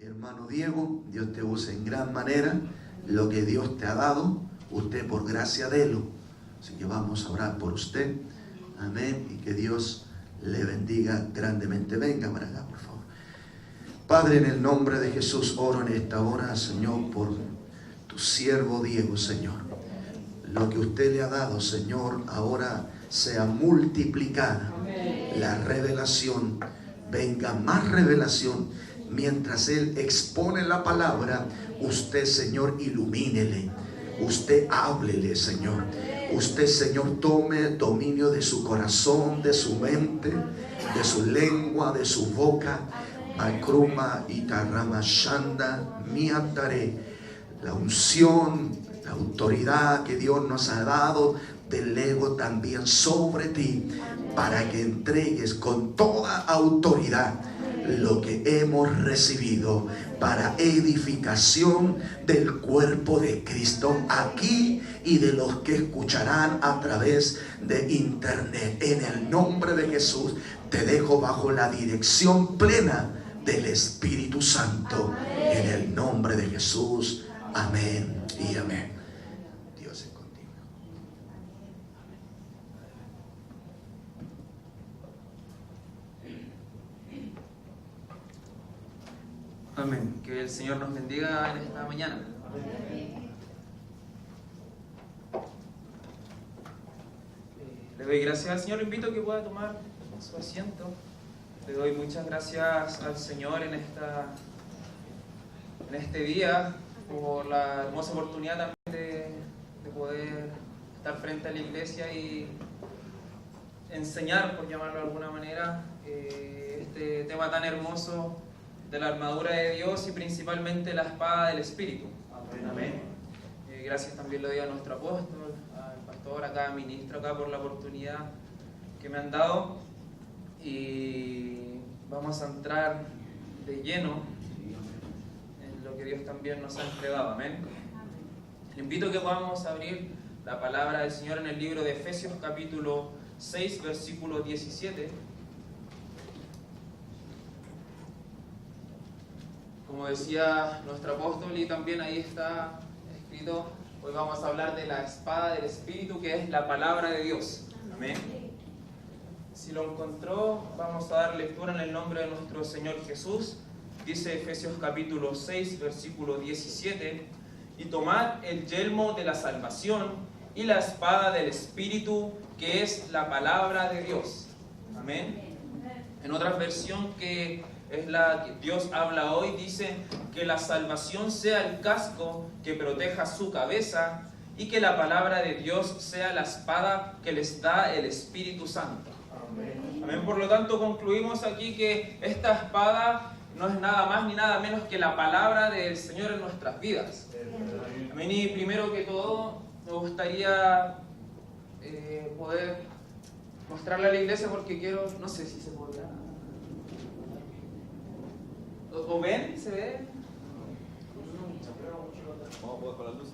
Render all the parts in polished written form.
Hermano Diego, Dios te use en gran manera. Lo que Dios te ha dado, usted por gracia délo. Así que vamos a orar por usted. Amén. Y que Dios le bendiga grandemente. Venga para acá, por favor. Padre, en el nombre de Jesús, oro en esta hora, Señor, por tu siervo Diego, Señor. Lo que usted le ha dado, Señor, ahora sea multiplicada. La revelación, venga más revelación. Mientras Él expone la palabra, usted, Señor, ilumínele. Usted háblele, Señor. Usted, Señor, tome dominio de su corazón, de su mente, de su lengua, de su boca. Makruma itarama shanda miatare. La unción, la autoridad que Dios nos ha dado, delego también sobre ti, para que entregues con toda autoridad lo que hemos recibido para edificación del cuerpo de Cristo aquí y de los que escucharán a través de internet. En el nombre de Jesús te dejo bajo la dirección plena del Espíritu Santo. En el nombre de Jesús. Amén y amén. Dios es contigo. Amén. Que el Señor nos bendiga en esta mañana. Le doy gracias al Señor. Le invito a que pueda tomar su asiento. Le doy muchas gracias al Señor en este día por la hermosa oportunidad también de poder estar frente a la iglesia y enseñar, por llamarlo de alguna manera, este tema tan hermoso de la armadura de Dios y principalmente la espada del Espíritu. Amén. Gracias también le doy a nuestro apóstol, al pastor acá, ministro acá, por la oportunidad que me han dado. Y vamos a entrar de lleno en lo que Dios también nos ha entregado. Amén. Le invito a que podamos abrir la palabra del Señor en el libro de Efesios capítulo 6, versículo 17. Como decía nuestro apóstol, y también ahí está escrito, hoy vamos a hablar de la espada del Espíritu, que es la palabra de Dios. Amén. Si lo encontró, vamos a dar lectura en el nombre de nuestro Señor Jesús. Dice Efesios capítulo 6, versículo 17, y tomad el yelmo de la salvación y la espada del Espíritu, que es la palabra de Dios. Amén. En otra versión, que es la que Dios habla hoy, dice que la salvación sea el casco que proteja su cabeza y que la palabra de Dios sea la espada que les da el Espíritu Santo. Amén. Amén. Por lo tanto, concluimos aquí que esta espada no es nada más ni nada menos que la palabra del Señor en nuestras vidas. Amén. Y primero que todo, me gustaría poder mostrarle a la iglesia, porque quiero, no sé si se podrá. ¿O ven? ¿Se ve?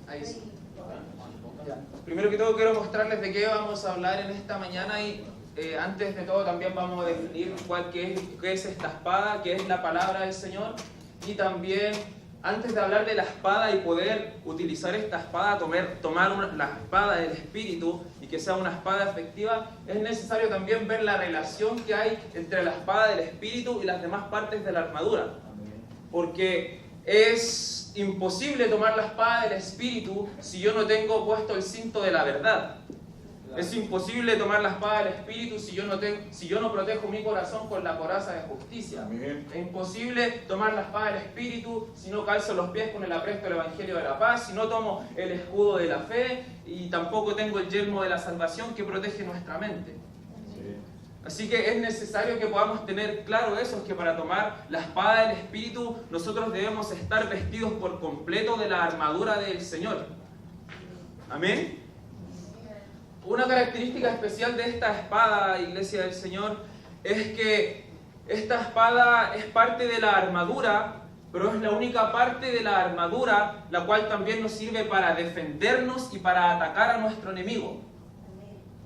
Ahí sí. Ya. Primero que todo quiero mostrarles de qué vamos a hablar en esta mañana y antes de todo también vamos a definir qué es esta espada, qué es la palabra del Señor, y también antes de hablar de la espada y poder utilizar esta espada, tomar la espada del Espíritu y que sea una espada efectiva, es necesario también ver la relación que hay entre la espada del Espíritu y las demás partes de la armadura. Porque es imposible tomar la espada del Espíritu si yo no tengo puesto el cinto de la verdad. Es imposible tomar la espada del Espíritu si yo no protejo mi corazón con la coraza de justicia. Amén. Es imposible tomar la espada del Espíritu si no calzo los pies con el apresto del Evangelio de la paz, si no tomo el escudo de la fe y tampoco tengo el yelmo de la salvación que protege nuestra mente. Así que es necesario que podamos tener claro eso, que para tomar la espada del Espíritu nosotros debemos estar vestidos por completo de la armadura del Señor. Amén. Una característica especial de esta espada, Iglesia del Señor, es que esta espada es parte de la armadura, pero es la única parte de la armadura la cual también nos sirve para defendernos y para atacar a nuestro enemigo.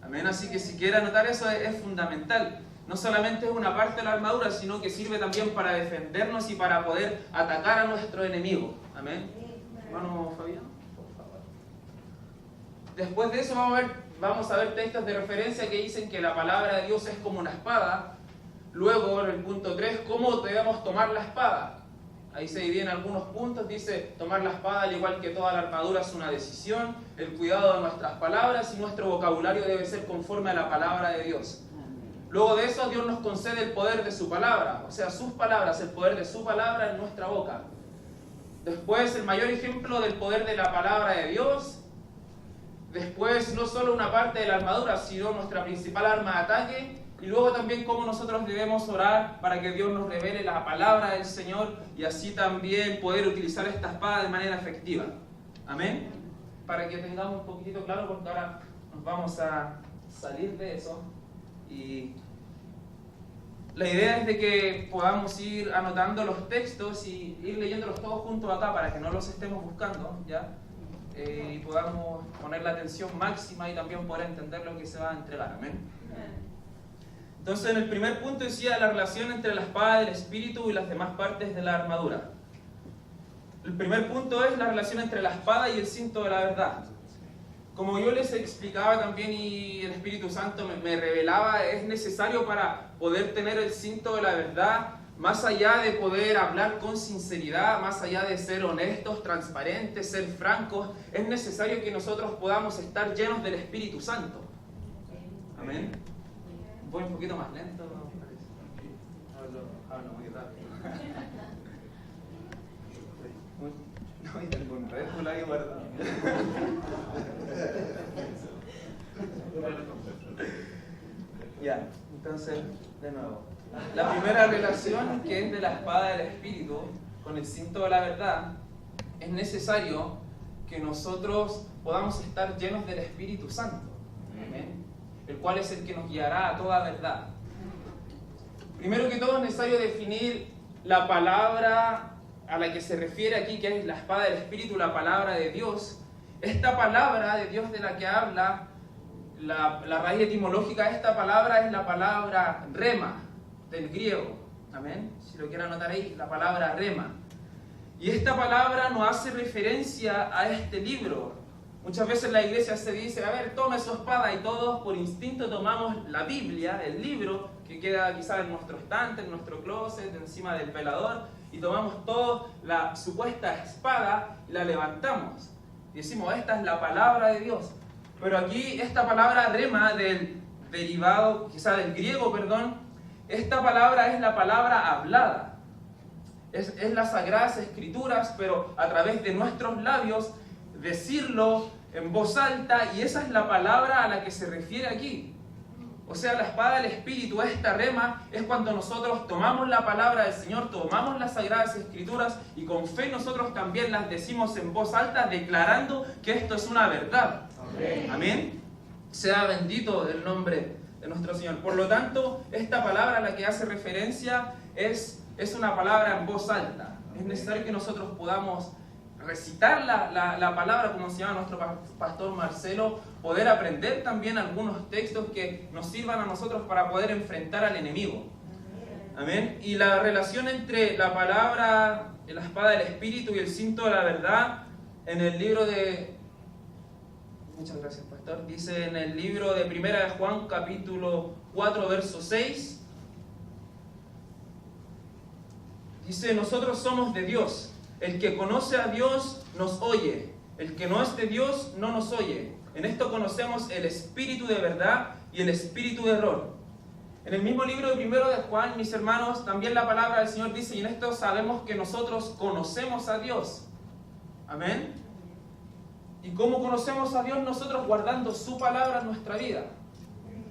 Amén. Así que si quiere anotar eso, es fundamental. no solamente es una parte de la armadura, sino que sirve también para defendernos y para poder atacar a nuestro enemigo. Amén. Hermano Fabián, por favor. Después de eso vamos a ver textos de referencia que dicen que la palabra de Dios es como una espada. Luego, en el punto 3, ¿cómo debemos tomar la espada? Ahí se dividen algunos puntos. Dice, tomar la espada, al igual que toda la armadura, es una decisión. El cuidado de nuestras palabras y nuestro vocabulario debe ser conforme a la palabra de Dios. Luego de eso, Dios nos concede el poder de su palabra, o sea, sus palabras, el poder de su palabra en nuestra boca. Después, el mayor ejemplo del poder de la palabra de Dios. Después, no solo una parte de la armadura, sino nuestra principal arma de ataque. Y luego también cómo nosotros debemos orar para que Dios nos revele la palabra del Señor y así también poder utilizar esta espada de manera efectiva. Amén. Para que tengamos un poquitito claro, porque ahora nos vamos a salir de eso. Y la idea es de que podamos ir anotando los textos y ir leyéndolos todos juntos acá para que no los estemos buscando, ¿ya? Y podamos poner la atención máxima y también poder entender lo que se va a entregar. Amén. Entonces, en el primer punto decía la relación entre la espada del Espíritu y las demás partes de la armadura. El primer punto es la relación entre la espada y el cinto de la verdad. Como yo les explicaba también y el Espíritu Santo me revelaba, es necesario para poder tener el cinto de la verdad, más allá de poder hablar con sinceridad, más allá de ser honestos, transparentes, ser francos, es necesario que nosotros podamos estar llenos del Espíritu Santo. Amén. Voy un poquito más lento, ¿no? Hablo muy rápido. No, y tengo un Red Bull ahí guardado. Ya, entonces, de nuevo. La primera relación, que es de la espada del Espíritu con el cinto de la verdad, es necesario que nosotros podamos estar llenos del Espíritu Santo. Amén. El cual es el que nos guiará a toda verdad. Primero que todo es necesario definir la palabra a la que se refiere aquí, que es la espada del Espíritu, la palabra de Dios. Esta palabra de Dios de la que habla, la raíz etimológica de esta palabra es la palabra rema, del griego. Amén. Si lo quieren anotar ahí, la palabra rema. Y esta palabra nos hace referencia a este libro. Muchas veces la iglesia se dice, a ver, tome su espada, y todos por instinto tomamos la Biblia, el libro, que queda quizás en nuestro estante, en nuestro closet, encima del velador, y tomamos toda la supuesta espada y la levantamos. Y decimos, esta es la palabra de Dios. Pero aquí esta palabra rema, del derivado, quizás del griego, perdón, esta palabra es la palabra hablada. Es las Sagradas Escrituras, pero a través de nuestros labios, decirlo en voz alta, y esa es la palabra a la que se refiere aquí. O sea, la espada del Espíritu, esta rema, es cuando nosotros tomamos la palabra del Señor, tomamos las Sagradas Escrituras y con fe nosotros también las decimos en voz alta, declarando que esto es una verdad. Amén. Amén. Sea bendito el nombre de nuestro Señor. Por lo tanto, esta palabra a la que hace referencia es una palabra en voz alta. Es necesario que nosotros podamos recitar la palabra, como se llama nuestro pastor Marcelo, poder aprender también algunos textos que nos sirvan a nosotros para poder enfrentar al enemigo. Amén. Y la relación entre la palabra, la espada del Espíritu y el cinto de la verdad, en el libro de... Muchas gracias, pastor. Dice en el libro de Primera de Juan, capítulo 4, verso 6. Dice, nosotros somos de Dios. El que conoce a Dios nos oye. El que no es de Dios no nos oye. En esto conocemos el espíritu de verdad y el espíritu de error. En el mismo libro de Primero de Juan, mis hermanos, también la palabra del Señor dice, y en esto sabemos que nosotros conocemos a Dios. Amén. ¿Y cómo conocemos a Dios? Nosotros guardando su palabra en nuestra vida.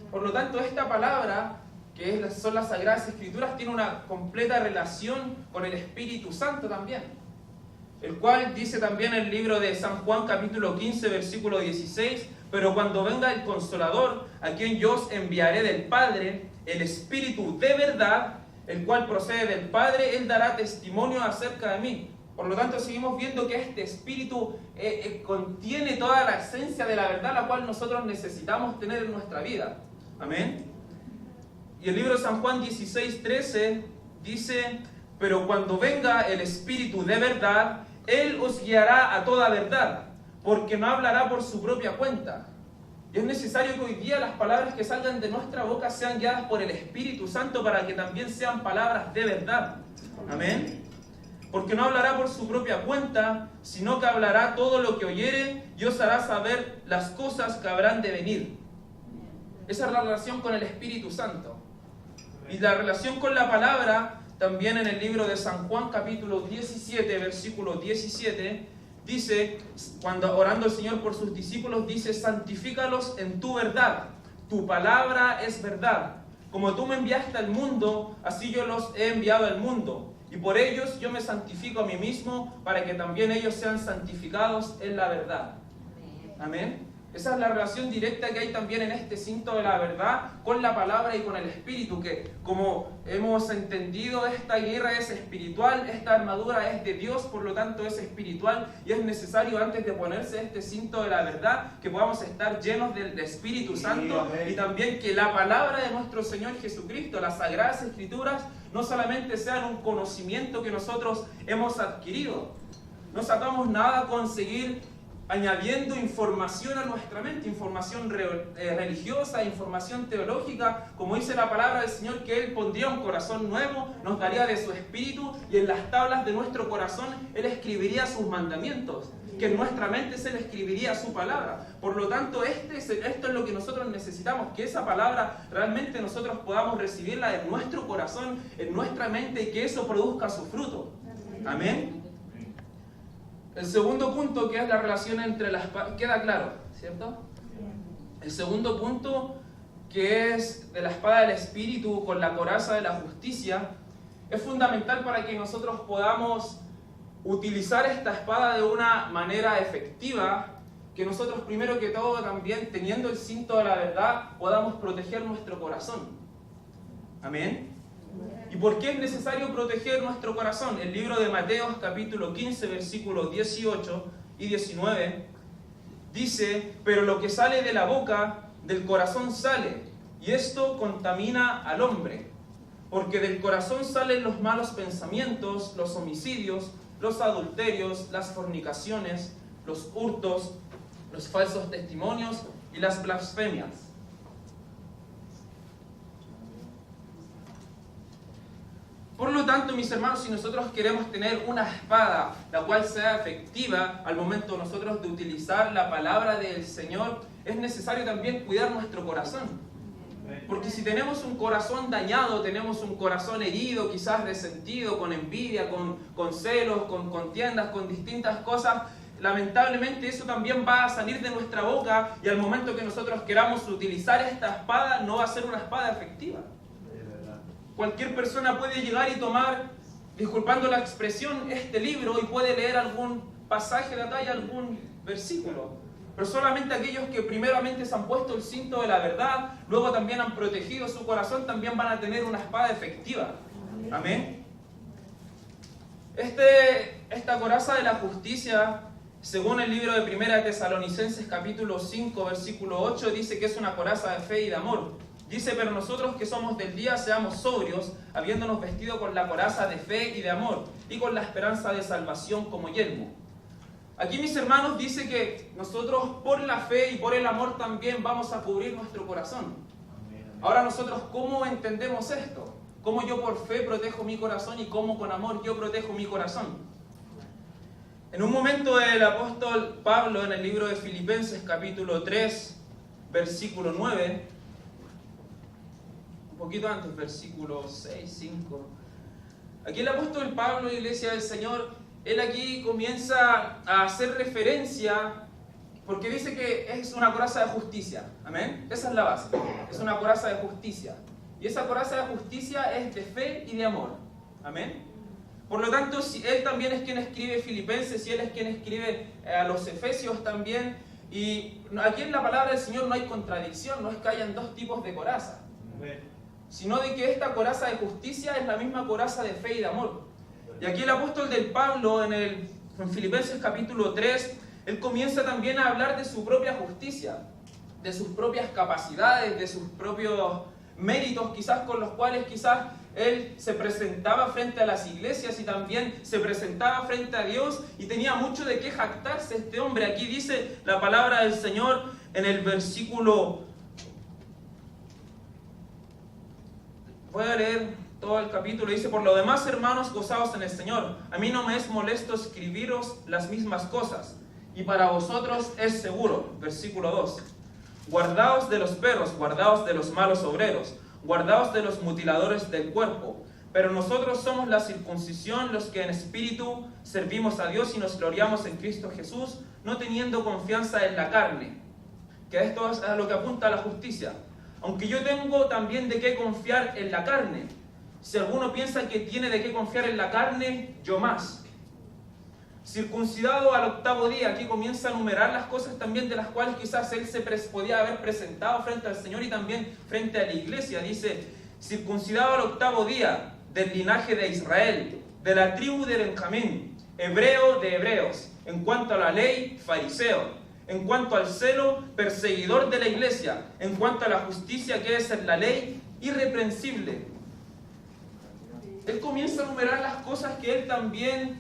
Por lo tanto, esta palabra, que son las Sagradas Escrituras, tiene una completa relación con el Espíritu Santo también. El cual dice también en el libro de San Juan, capítulo 15, versículo 16, pero cuando venga el Consolador, a quien yo os enviaré del Padre, el Espíritu de verdad, el cual procede del Padre, Él dará testimonio acerca de mí. Por lo tanto, seguimos viendo que este Espíritu contiene toda la esencia de la verdad, la cual nosotros necesitamos tener en nuestra vida. Amén. Y el libro de San Juan 16:13 dice: pero cuando venga el Espíritu de verdad, Él os guiará a toda verdad, porque no hablará por su propia cuenta. Y es necesario que hoy día las palabras que salgan de nuestra boca sean guiadas por el Espíritu Santo para que también sean palabras de verdad. Amén. Porque no hablará por su propia cuenta, sino que hablará todo lo que oyere y os hará saber las cosas que habrán de venir. Esa es la relación con el Espíritu Santo. Y la relación con la palabra, también en el libro de San Juan capítulo 17, versículo 17, dice, cuando orando el Señor por sus discípulos, dice: santifícalos en tu verdad, tu palabra es verdad. Como tú me enviaste al mundo, así yo los he enviado al mundo. Y por ellos yo me santifico a mí mismo, para que también ellos sean santificados en la verdad. Amén. Esa es la relación directa que hay también en este cinto de la verdad con la palabra y con el Espíritu, que como hemos entendido, esta guerra es espiritual, esta armadura es de Dios, por lo tanto es espiritual, y es necesario antes de ponerse este cinto de la verdad que podamos estar llenos del Espíritu Santo, y también que la palabra de nuestro Señor Jesucristo, las Sagradas Escrituras, no solamente sean un conocimiento que nosotros hemos adquirido. No sacamos nada con seguir añadiendo información a nuestra mente, información religiosa, información teológica, como dice la palabra del Señor, que Él pondría un corazón nuevo, nos daría de su Espíritu, y en las tablas de nuestro corazón Él escribiría sus mandamientos, que en nuestra mente se le escribiría su palabra. Por lo tanto, esto es lo que nosotros necesitamos, que esa palabra realmente nosotros podamos recibirla en nuestro corazón, en nuestra mente, y que eso produzca su fruto. Amén. El segundo punto, que es la relación entre las... Queda claro, ¿cierto? El segundo punto, que es de la espada del Espíritu con la coraza de la justicia, es fundamental para que nosotros podamos utilizar esta espada de una manera efectiva, que nosotros primero que todo también, teniendo el cinto de la verdad, podamos proteger nuestro corazón. Amén. ¿Y por qué es necesario proteger nuestro corazón? El libro de Mateo, capítulo 15, versículos 18 y 19, dice: pero lo que sale de la boca, del corazón sale, y esto contamina al hombre. Porque del corazón salen los malos pensamientos, los homicidios, los adulterios, las fornicaciones, los hurtos, los falsos testimonios y las blasfemias. Por lo tanto, mis hermanos, si nosotros queremos tener una espada la cual sea efectiva al momento nosotros de utilizar la palabra del Señor, es necesario también cuidar nuestro corazón. Porque si tenemos un corazón dañado, tenemos un corazón herido, quizás resentido, con envidia, con celos, con contiendas, con distintas cosas, lamentablemente eso también va a salir de nuestra boca, y al momento que nosotros queramos utilizar esta espada, no va a ser una espada efectiva. Cualquier persona puede llegar y tomar, disculpando la expresión, este libro, y puede leer algún pasaje de acá y algún versículo. Pero solamente aquellos que primeramente se han puesto el cinto de la verdad, luego también han protegido su corazón, también van a tener una espada efectiva. Amén. Esta coraza de la justicia, según el libro de 1 Tesalonicenses capítulo 5, versículo 8, dice que es una coraza de fe y de amor. Dice: pero nosotros que somos del día seamos sobrios, habiéndonos vestido con la coraza de fe y de amor, y con la esperanza de salvación como yelmo. Aquí, mis hermanos, dice que nosotros por la fe y por el amor también vamos a cubrir nuestro corazón. Ahora nosotros, ¿cómo entendemos esto? ¿Cómo yo por fe protejo mi corazón y cómo con amor yo protejo mi corazón? En un momento el apóstol Pablo, en el libro de Filipenses capítulo 3, versículo 9, un poquito antes, versículo 6, 5. Aquí el apóstol Pablo, iglesia del Señor, él aquí comienza a hacer referencia, porque dice que es una coraza de justicia. Amén. Esa es la base. Es una coraza de justicia. Y esa coraza de justicia es de fe y de amor. Amén. Por lo tanto, si él también es quien escribe Filipenses, y él es quien escribe a los Efesios también. Y aquí en la palabra del Señor no hay contradicción, no es que hayan dos tipos de coraza. Amén. Sino de que esta coraza de justicia es la misma coraza de fe y de amor. Y aquí el apóstol del Pablo en Filipenses capítulo 3, él comienza también a hablar de su propia justicia, de sus propias capacidades, de sus propios méritos quizás con los cuales quizás él se presentaba frente a las iglesias y también se presentaba frente a Dios, y tenía mucho de qué jactarse este hombre. Aquí dice la palabra del Señor en el versículo... Voy a leer todo el capítulo. Dice: por lo demás, hermanos, gozaos en el Señor. A mí no me es molesto escribiros las mismas cosas, y para vosotros es seguro. Versículo 2. Guardaos de los perros, guardaos de los malos obreros, guardaos de los mutiladores del cuerpo. Pero nosotros somos la circuncisión, los que en espíritu servimos a Dios y nos gloriamos en Cristo Jesús, no teniendo confianza en la carne. Que esto es a lo que apunta a la justicia. Aunque yo tengo también de qué confiar en la carne. Si alguno piensa que tiene de qué confiar en la carne, yo más. Circuncidado al 8º día. Aquí comienza a enumerar las cosas también de las cuales quizás él se podía haber presentado frente al Señor y también frente a la iglesia. Dice: circuncidado al 8º día, del linaje de Israel, de la tribu de Benjamín, hebreo de hebreos, en cuanto a la ley, fariseo, en cuanto al celo, perseguidor de la iglesia, en cuanto a la justicia que es en la ley, irreprensible. Él comienza a enumerar las cosas que él también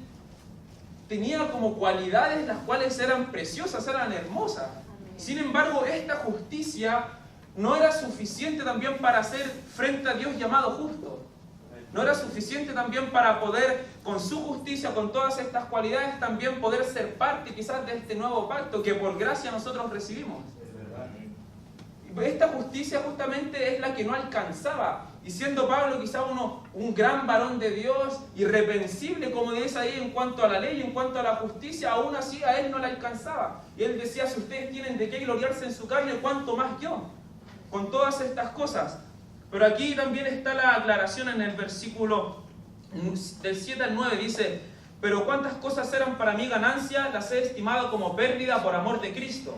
tenía como cualidades, las cuales eran preciosas, eran hermosas. Sin embargo, esta justicia no era suficiente también para ser frente a Dios llamado justo. No era suficiente también para poder, con su justicia, con todas estas cualidades, también poder ser parte quizás de este nuevo pacto que por gracia nosotros recibimos. Esta justicia justamente es la que no alcanzaba. Y siendo Pablo quizá un gran varón de Dios, irreprensible, como dice ahí, en cuanto a la ley, en cuanto a la justicia, aún así a él no le alcanzaba. Y él decía: si ustedes tienen de qué gloriarse en su carne, ¿cuánto más yo? Con todas estas cosas. Pero aquí también está la aclaración en el versículo del 7 al 9. Dice: pero cuántas cosas eran para mí ganancia, las he estimado como pérdida por amor de Cristo.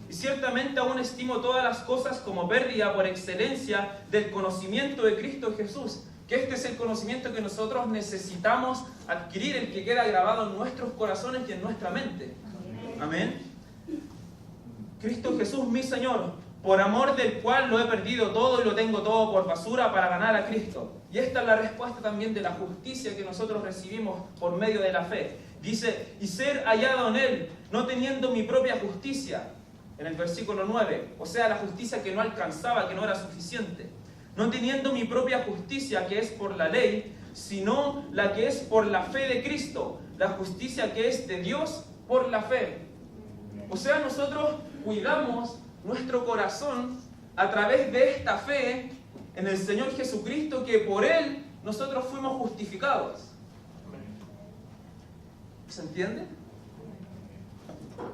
Y ciertamente aún estimo todas las cosas como pérdida por excelencia del conocimiento de Cristo Jesús. Que este es el conocimiento que nosotros necesitamos adquirir, el que queda grabado en nuestros corazones y en nuestra mente. Amén. Cristo Jesús, mi Señor, por amor del cual lo he perdido todo y lo tengo todo por basura para ganar a Cristo. Y esta es la respuesta también de la justicia que nosotros recibimos por medio de la fe. Dice: y ser hallado en Él, no teniendo mi propia justicia. En el versículo 9, o sea, la justicia que no alcanzaba, que no era suficiente. No teniendo mi propia justicia, que es por la ley, sino la que es por la fe de Cristo, la justicia que es de Dios por la fe. O sea, nosotros cuidamos nuestro corazón a través de esta fe en el Señor Jesucristo, que por Él nosotros fuimos justificados. ¿Se entiende?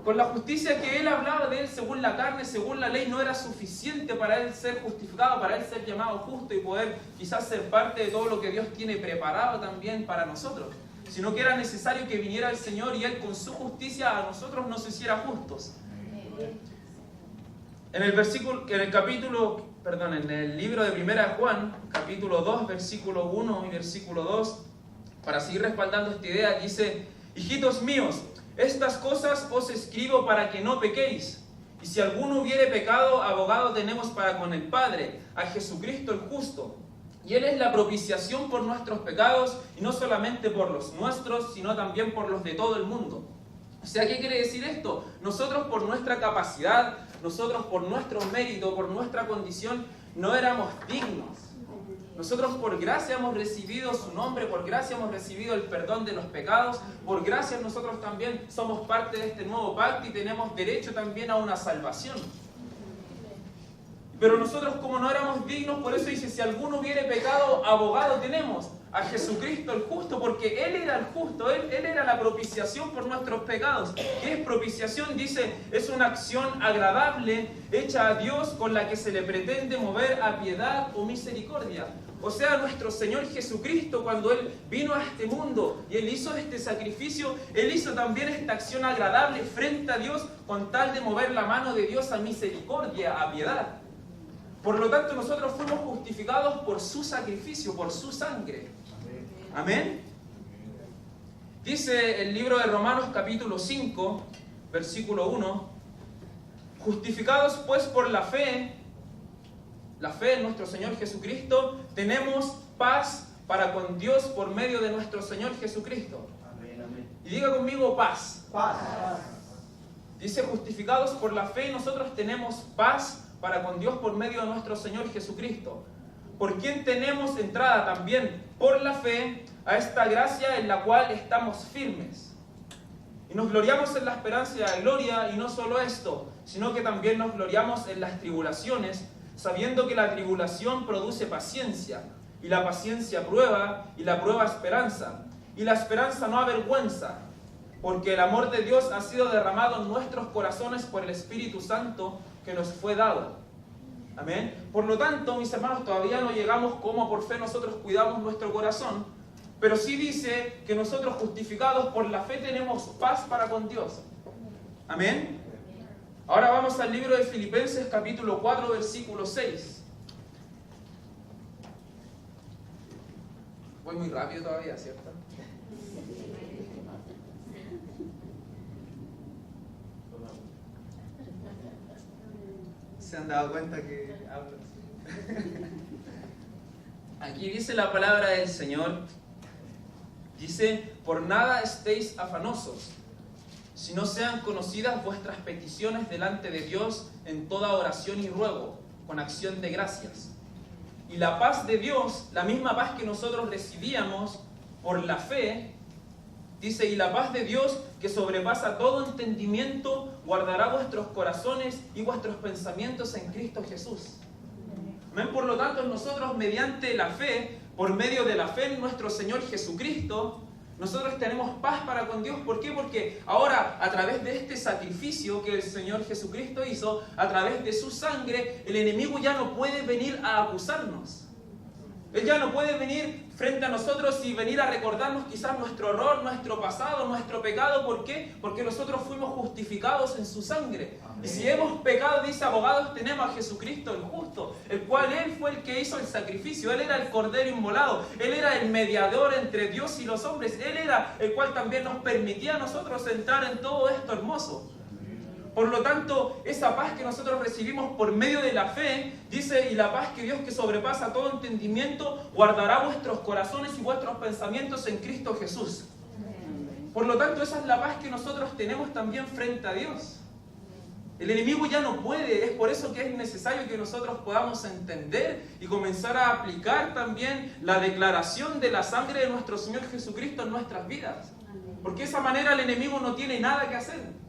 Con la justicia que él hablaba de él según la carne, según la ley, no era suficiente para él ser justificado, para él ser llamado justo y poder quizás ser parte de todo lo que Dios tiene preparado también para nosotros, sino que era necesario que viniera el Señor y él con su justicia a nosotros nos hiciera justos. En el libro de 1 Juan, capítulo 2, versículo 1 y versículo 2, para seguir respaldando esta idea, dice: hijitos míos, estas cosas os escribo para que no pequéis. Y si alguno hubiere pecado, abogado tenemos para con el Padre, a Jesucristo el justo. Y Él es la propiciación por nuestros pecados, y no solamente por los nuestros, sino también por los de todo el mundo. O sea, ¿qué quiere decir esto? Nosotros por nuestra capacidad, nosotros por nuestro mérito, por nuestra condición, no éramos dignos. Nosotros por gracia hemos recibido su nombre, por gracia hemos recibido el perdón de los pecados, por gracia nosotros también somos parte de este nuevo pacto y tenemos derecho también a una salvación. Pero nosotros, como no éramos dignos, por eso dice: si alguno hubiere pecado, abogado tenemos, a Jesucristo el justo, porque Él era el justo, Él era la propiciación por nuestros pecados. ¿Qué es propiciación? Dice: es una acción agradable hecha a Dios con la que se le pretende mover a piedad o misericordia. O sea, nuestro Señor Jesucristo, cuando Él vino a este mundo y Él hizo este sacrificio, Él hizo también esta acción agradable frente a Dios con tal de mover la mano de Dios a misericordia, a piedad. Por lo tanto, nosotros fuimos justificados por su sacrificio, por su sangre. Amén. Dice el libro de Romanos capítulo 5, versículo 1: justificados pues por la fe, la fe en nuestro Señor Jesucristo, tenemos paz para con Dios por medio de nuestro Señor Jesucristo. Y diga conmigo paz. Paz. Dice, justificados por la fe, nosotros tenemos paz para con Dios por medio de nuestro Señor Jesucristo, por quien tenemos entrada también por la fe a esta gracia en la cual estamos firmes. Y nos gloriamos en la esperanza de la gloria, y no solo esto, sino que también nos gloriamos en las tribulaciones, sabiendo que la tribulación produce paciencia, y la paciencia prueba, y la prueba esperanza, y la esperanza no avergüenza, porque el amor de Dios ha sido derramado en nuestros corazones por el Espíritu Santo que nos fue dado. Amén. Por lo tanto, mis hermanos, todavía no llegamos como por fe nosotros cuidamos nuestro corazón, pero sí dice que nosotros, justificados por la fe, tenemos paz para con Dios. Amén. Ahora vamos al libro de Filipenses capítulo 4 versículo 6. Voy muy rápido todavía, ¿cierto? ¿Se han dado cuenta que hablo así? Aquí dice la palabra del Señor. Dice, por nada estéis afanosos, si no sean conocidas vuestras peticiones delante de Dios en toda oración y ruego, con acción de gracias. Y la paz de Dios, la misma paz que nosotros recibíamos por la fe, dice, y la paz de Dios, que sobrepasa todo entendimiento, guardará vuestros corazones y vuestros pensamientos en Cristo Jesús. Amén. Por lo tanto, nosotros mediante la fe, por medio de la fe en nuestro Señor Jesucristo, nosotros tenemos paz para con Dios. ¿Por qué? Porque ahora, a través de este sacrificio que el Señor Jesucristo hizo, a través de su sangre, el enemigo ya no puede venir a acusarnos. Él ya no puede venir frente a nosotros y venir a recordarnos quizás nuestro error, nuestro pasado, nuestro pecado. ¿Por qué? Porque nosotros fuimos justificados en su sangre. Amén. Y si hemos pecado, dice, abogados tenemos a Jesucristo el justo, el cual Él fue el que hizo el sacrificio. Él era el cordero inmolado. Él era el mediador entre Dios y los hombres. Él era el cual también nos permitía a nosotros entrar en todo esto hermoso. Por lo tanto, esa paz que nosotros recibimos por medio de la fe, dice, y la paz que Dios, que sobrepasa todo entendimiento, guardará vuestros corazones y vuestros pensamientos en Cristo Jesús. Por lo tanto, esa es la paz que nosotros tenemos también frente a Dios. El enemigo ya no puede, es por eso que es necesario que nosotros podamos entender y comenzar a aplicar también la declaración de la sangre de nuestro Señor Jesucristo en nuestras vidas. Porque de esa manera el enemigo no tiene nada que hacer.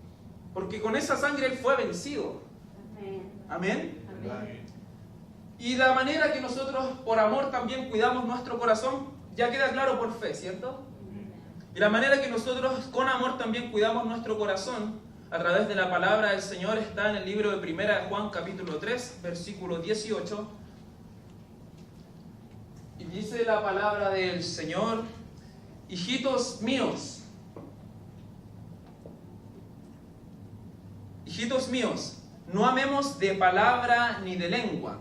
Porque con esa sangre Él fue vencido. Amén. Amén. Y la manera que nosotros por amor también cuidamos nuestro corazón, ya queda claro por fe, ¿cierto? Y la manera que nosotros con amor también cuidamos nuestro corazón, a través de la palabra del Señor, está en el libro de Primera de Juan, capítulo 3, versículo 18. Y dice la palabra del Señor, hijitos míos, no amemos de palabra ni de lengua,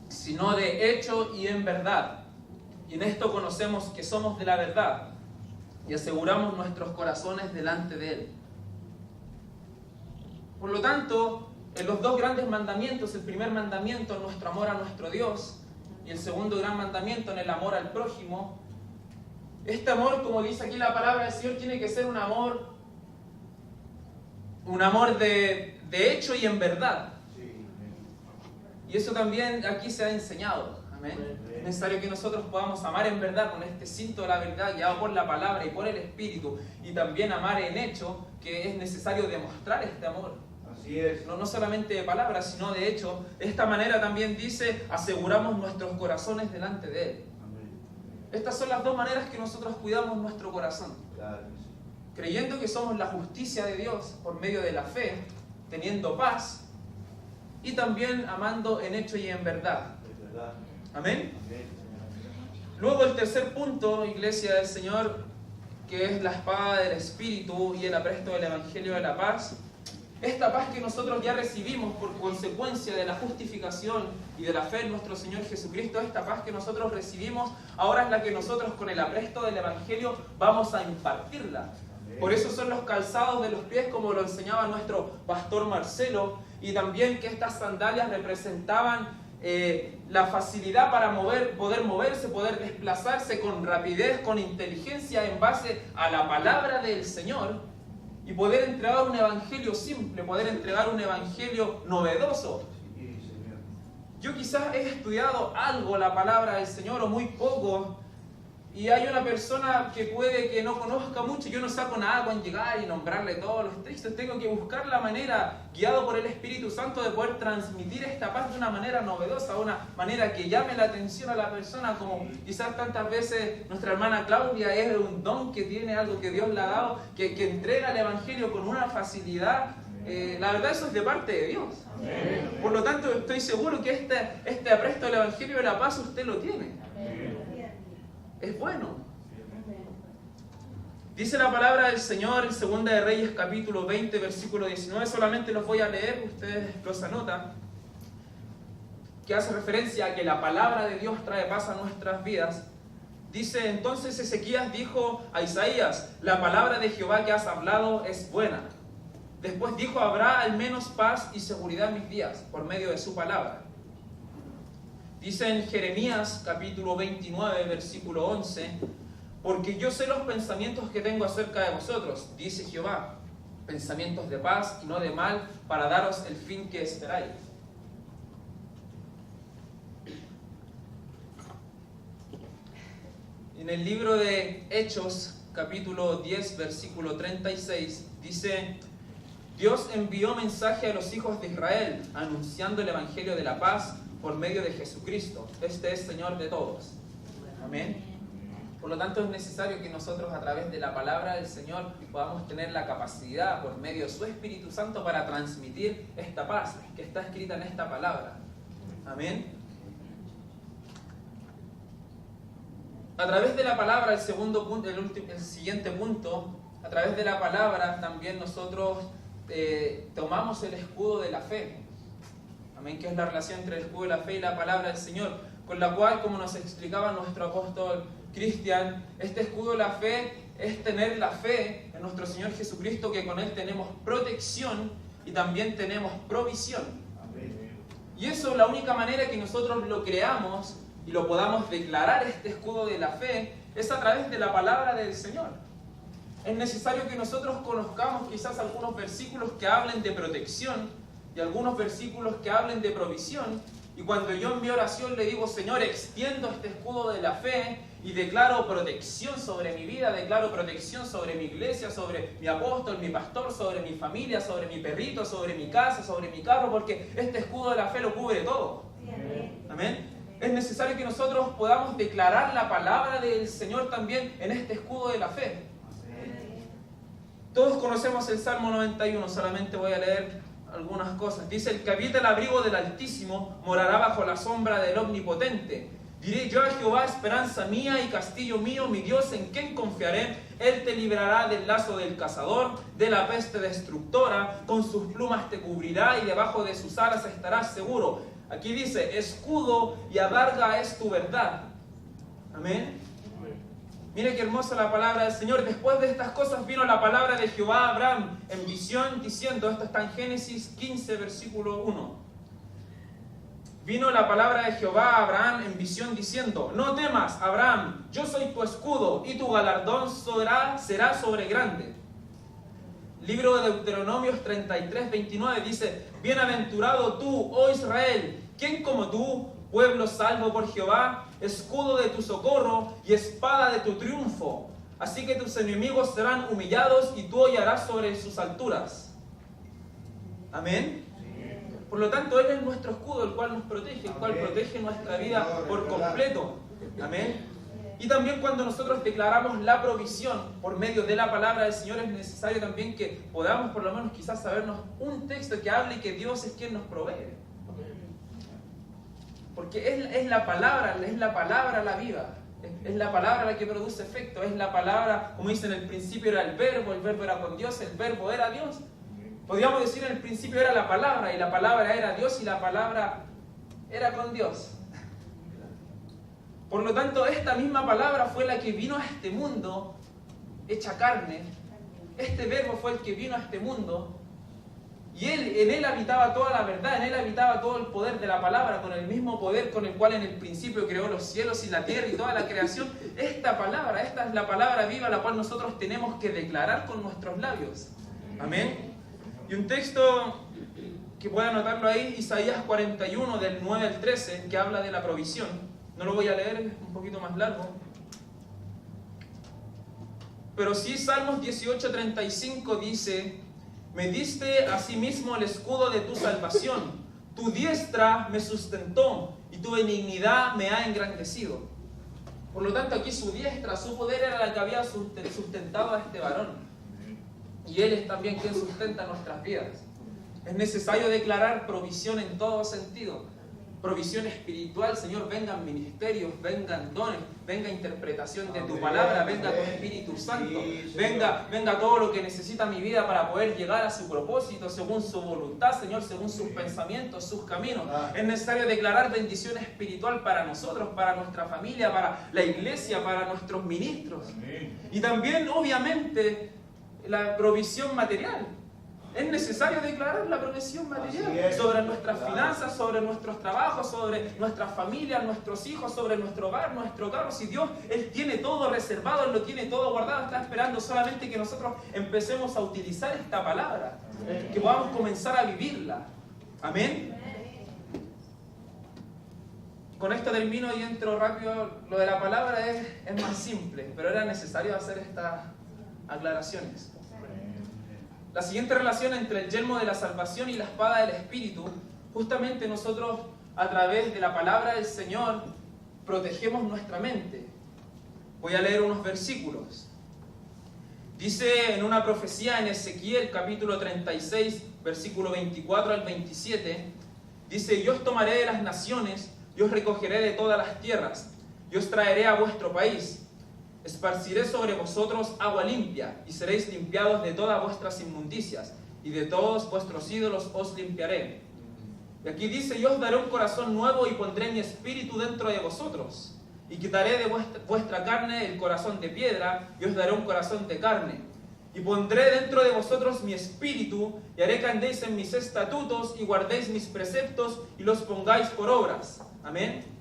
sino de hecho y en verdad. Y en esto conocemos que somos de la verdad y aseguramos nuestros corazones delante de Él. Por lo tanto, en los dos grandes mandamientos, el primer mandamiento en nuestro amor a nuestro Dios y el segundo gran mandamiento en el amor al prójimo, este amor, como dice aquí la palabra del Señor, tiene que ser un amor de hecho y en verdad. Y eso también aquí se ha enseñado. Amén. Es necesario que nosotros podamos amar en verdad, con este cinto de la verdad guiado por la palabra y por el Espíritu, y también amar en hecho, que es necesario demostrar este amor. Así es. No solamente de palabras, sino de hecho. De esta manera también dice, aseguramos nuestros corazones delante de Él. Amén. Estas son las dos maneras que nosotros cuidamos nuestro corazón. Claro que sí. Creyendo que somos la justicia de Dios por medio de la fe, teniendo paz, y también amando en hecho y en verdad. Amén. Luego el tercer punto, iglesia del Señor, que es la espada del Espíritu y el apresto del Evangelio de la paz. Esta paz que nosotros ya recibimos por consecuencia de la justificación y de la fe en nuestro Señor Jesucristo, esta paz que nosotros recibimos, ahora es la que nosotros con el apresto del Evangelio vamos a impartirla. Por eso son los calzados de los pies, como lo enseñaba nuestro pastor Marcelo, y también que estas sandalias representaban la facilidad para poder moverse, poder desplazarse con rapidez, con inteligencia en base a la palabra del Señor y poder entregar un evangelio simple, poder entregar un evangelio novedoso. Yo quizás he estudiado algo la palabra del Señor o muy poco, y hay una persona que puede que no conozca mucho. Yo no saco nada con llegar y nombrarle todos los textos. Tengo que buscar la manera, guiado por el Espíritu Santo, de poder transmitir esta paz de una manera novedosa, una manera que llame la atención a la persona, como quizás tantas veces nuestra hermana Claudia es un don que tiene, algo que Dios le ha dado, que entrega el Evangelio con una facilidad. La verdad, eso es de parte de Dios. Por lo tanto, estoy seguro que este apresto del Evangelio de la paz usted lo tiene. Es bueno. Dice la palabra del Señor en 2 de Reyes capítulo 20 versículo 19, solamente los voy a leer, ustedes los anotan, que hace referencia a que la palabra de Dios trae paz a nuestras vidas. Dice: entonces Ezequías dijo a Isaías: la palabra de Jehová que has hablado es buena. Después dijo: habrá al menos paz y seguridad en mis días por medio de su palabra. Dice en Jeremías capítulo 29 versículo 11: porque yo sé los pensamientos que tengo acerca de vosotros, dice Jehová, pensamientos de paz y no de mal, para daros el fin que esperáis. En el libro de Hechos capítulo 10 versículo 36 dice: Dios envió mensaje a los hijos de Israel anunciando el evangelio de la paz por medio de Jesucristo. Este es Señor de todos. Amén. Por lo tanto, es necesario que nosotros, a través de la palabra del Señor, podamos tener la capacidad, por medio de su Espíritu Santo, para transmitir esta paz que está escrita en esta palabra. Amén. A través de la palabra, el siguiente punto, a través de la palabra también nosotros tomamos el escudo de la fe. Amén, que es la relación entre el escudo de la fe y la palabra del Señor, con la cual, como nos explicaba nuestro apóstol Cristian, este escudo de la fe es tener la fe en nuestro Señor Jesucristo, que con Él tenemos protección y también tenemos provisión. Y eso es la única manera que nosotros lo creamos y lo podamos declarar, este escudo de la fe, es a través de la palabra del Señor. Es necesario que nosotros conozcamos quizás algunos versículos que hablen de protección y algunos versículos que hablen de provisión. Y cuando yo en mi oración le digo: Señor, extiendo este escudo de la fe y declaro protección sobre mi vida, declaro protección sobre mi iglesia, sobre mi apóstol, mi pastor, sobre mi familia, sobre mi perrito, sobre mi casa, sobre mi carro, porque este escudo de la fe lo cubre todo. Amén. Es necesario que nosotros podamos declarar la palabra del Señor también en este escudo de la fe. Todos conocemos el Salmo 91, solamente voy a leer algunas cosas. Dice: el que habita el abrigo del Altísimo morará bajo la sombra del Omnipotente. Diré yo a Jehová, esperanza mía y castillo mío, mi Dios, en quien confiaré. Él te librará del lazo del cazador, de la peste destructora. Con sus plumas te cubrirá y debajo de sus alas estarás seguro. Aquí dice: escudo y adarga es tu verdad. Amén. Mire qué hermosa la palabra del Señor. Después de estas cosas vino la palabra de Jehová a Abraham en visión diciendo, esto está en Génesis 15 versículo 1. Vino la palabra de Jehová a Abraham en visión diciendo: no temas, Abraham, yo soy tu escudo y tu galardón será sobregrande. Libro de Deuteronomios 33, 29 dice: bienaventurado tú, oh Israel, ¿quién como tú, pueblo salvo por Jehová, escudo de tu socorro y espada de tu triunfo? Así que tus enemigos serán humillados y tú hollarás sobre sus alturas. Amén. Por lo tanto, Él es nuestro escudo, el cual nos protege, el cual protege nuestra vida por completo. Amén. Y también cuando nosotros declaramos la provisión por medio de la palabra del Señor, es necesario también que podamos por lo menos quizás sabernos un texto que hable que Dios es quien nos provee. Porque es la palabra la viva. Es la palabra la que produce efecto. Es la palabra, como dice, en el principio era el verbo era con Dios, el verbo era Dios. Podríamos decir en el principio era la palabra, y la palabra era Dios, y la palabra era con Dios. Por lo tanto, esta misma palabra fue la que vino a este mundo, hecha carne. Este verbo fue el que vino a este mundo, Y en Él habitaba toda la verdad, en Él habitaba todo el poder de la palabra, con el mismo poder con el cual en el principio creó los cielos y la tierra y toda la creación. Esta es la palabra viva, la cual nosotros tenemos que declarar con nuestros labios. Amén. Y un texto que puede anotarlo ahí, Isaías 41, del 9 al 13, que habla de la provisión. No lo voy a leer, es un poquito más largo. Pero sí, Salmos 18, 35 dice: me diste asimismo el escudo de tu salvación, tu diestra me sustentó y tu benignidad me ha engrandecido. Por lo tanto, aquí su diestra, su poder era la que había sustentado a este varón. Y Él es también quien sustenta nuestras vidas. Es necesario declarar provisión en todo sentido. Provisión espiritual, Señor, vengan ministerios, vengan dones, venga interpretación de tu palabra, venga tu Espíritu Santo, venga todo lo que necesita mi vida para poder llegar a su propósito, según su voluntad, Señor, según sus pensamientos, sus caminos. Es necesario declarar bendición espiritual para nosotros, para nuestra familia, para la iglesia, para nuestros ministros. Y también, obviamente, la provisión material. Es necesario declarar la provisión material sobre nuestras finanzas, sobre nuestros trabajos, sobre nuestras familias, nuestros hijos, sobre nuestro hogar, nuestro carro. Si Dios, Él tiene todo reservado, Él lo tiene todo guardado, está esperando solamente que nosotros empecemos a utilizar esta palabra, que podamos comenzar a vivirla. Amén. Con esto termino y entro rápido. Lo de la palabra es más simple, pero era necesario hacer estas aclaraciones. La siguiente relación entre el yelmo de la salvación y la espada del Espíritu, justamente nosotros a través de la palabra del Señor protegemos nuestra mente. Voy a leer unos versículos. Dice en una profecía en Ezequiel capítulo 36, versículo 24 al 27, dice: yo os tomaré de las naciones, yo os recogeré de todas las tierras, yo os traeré a vuestro país. Esparciré sobre vosotros agua limpia, y seréis limpiados de todas vuestras inmundicias, y de todos vuestros ídolos os limpiaré. Y aquí dice: yo os daré un corazón nuevo y pondré mi espíritu dentro de vosotros, y quitaré de vuestra carne el corazón de piedra, y os daré un corazón de carne. Y pondré dentro de vosotros mi espíritu, y haré que andéis en mis estatutos, y guardéis mis preceptos, y los pongáis por obras. Amén.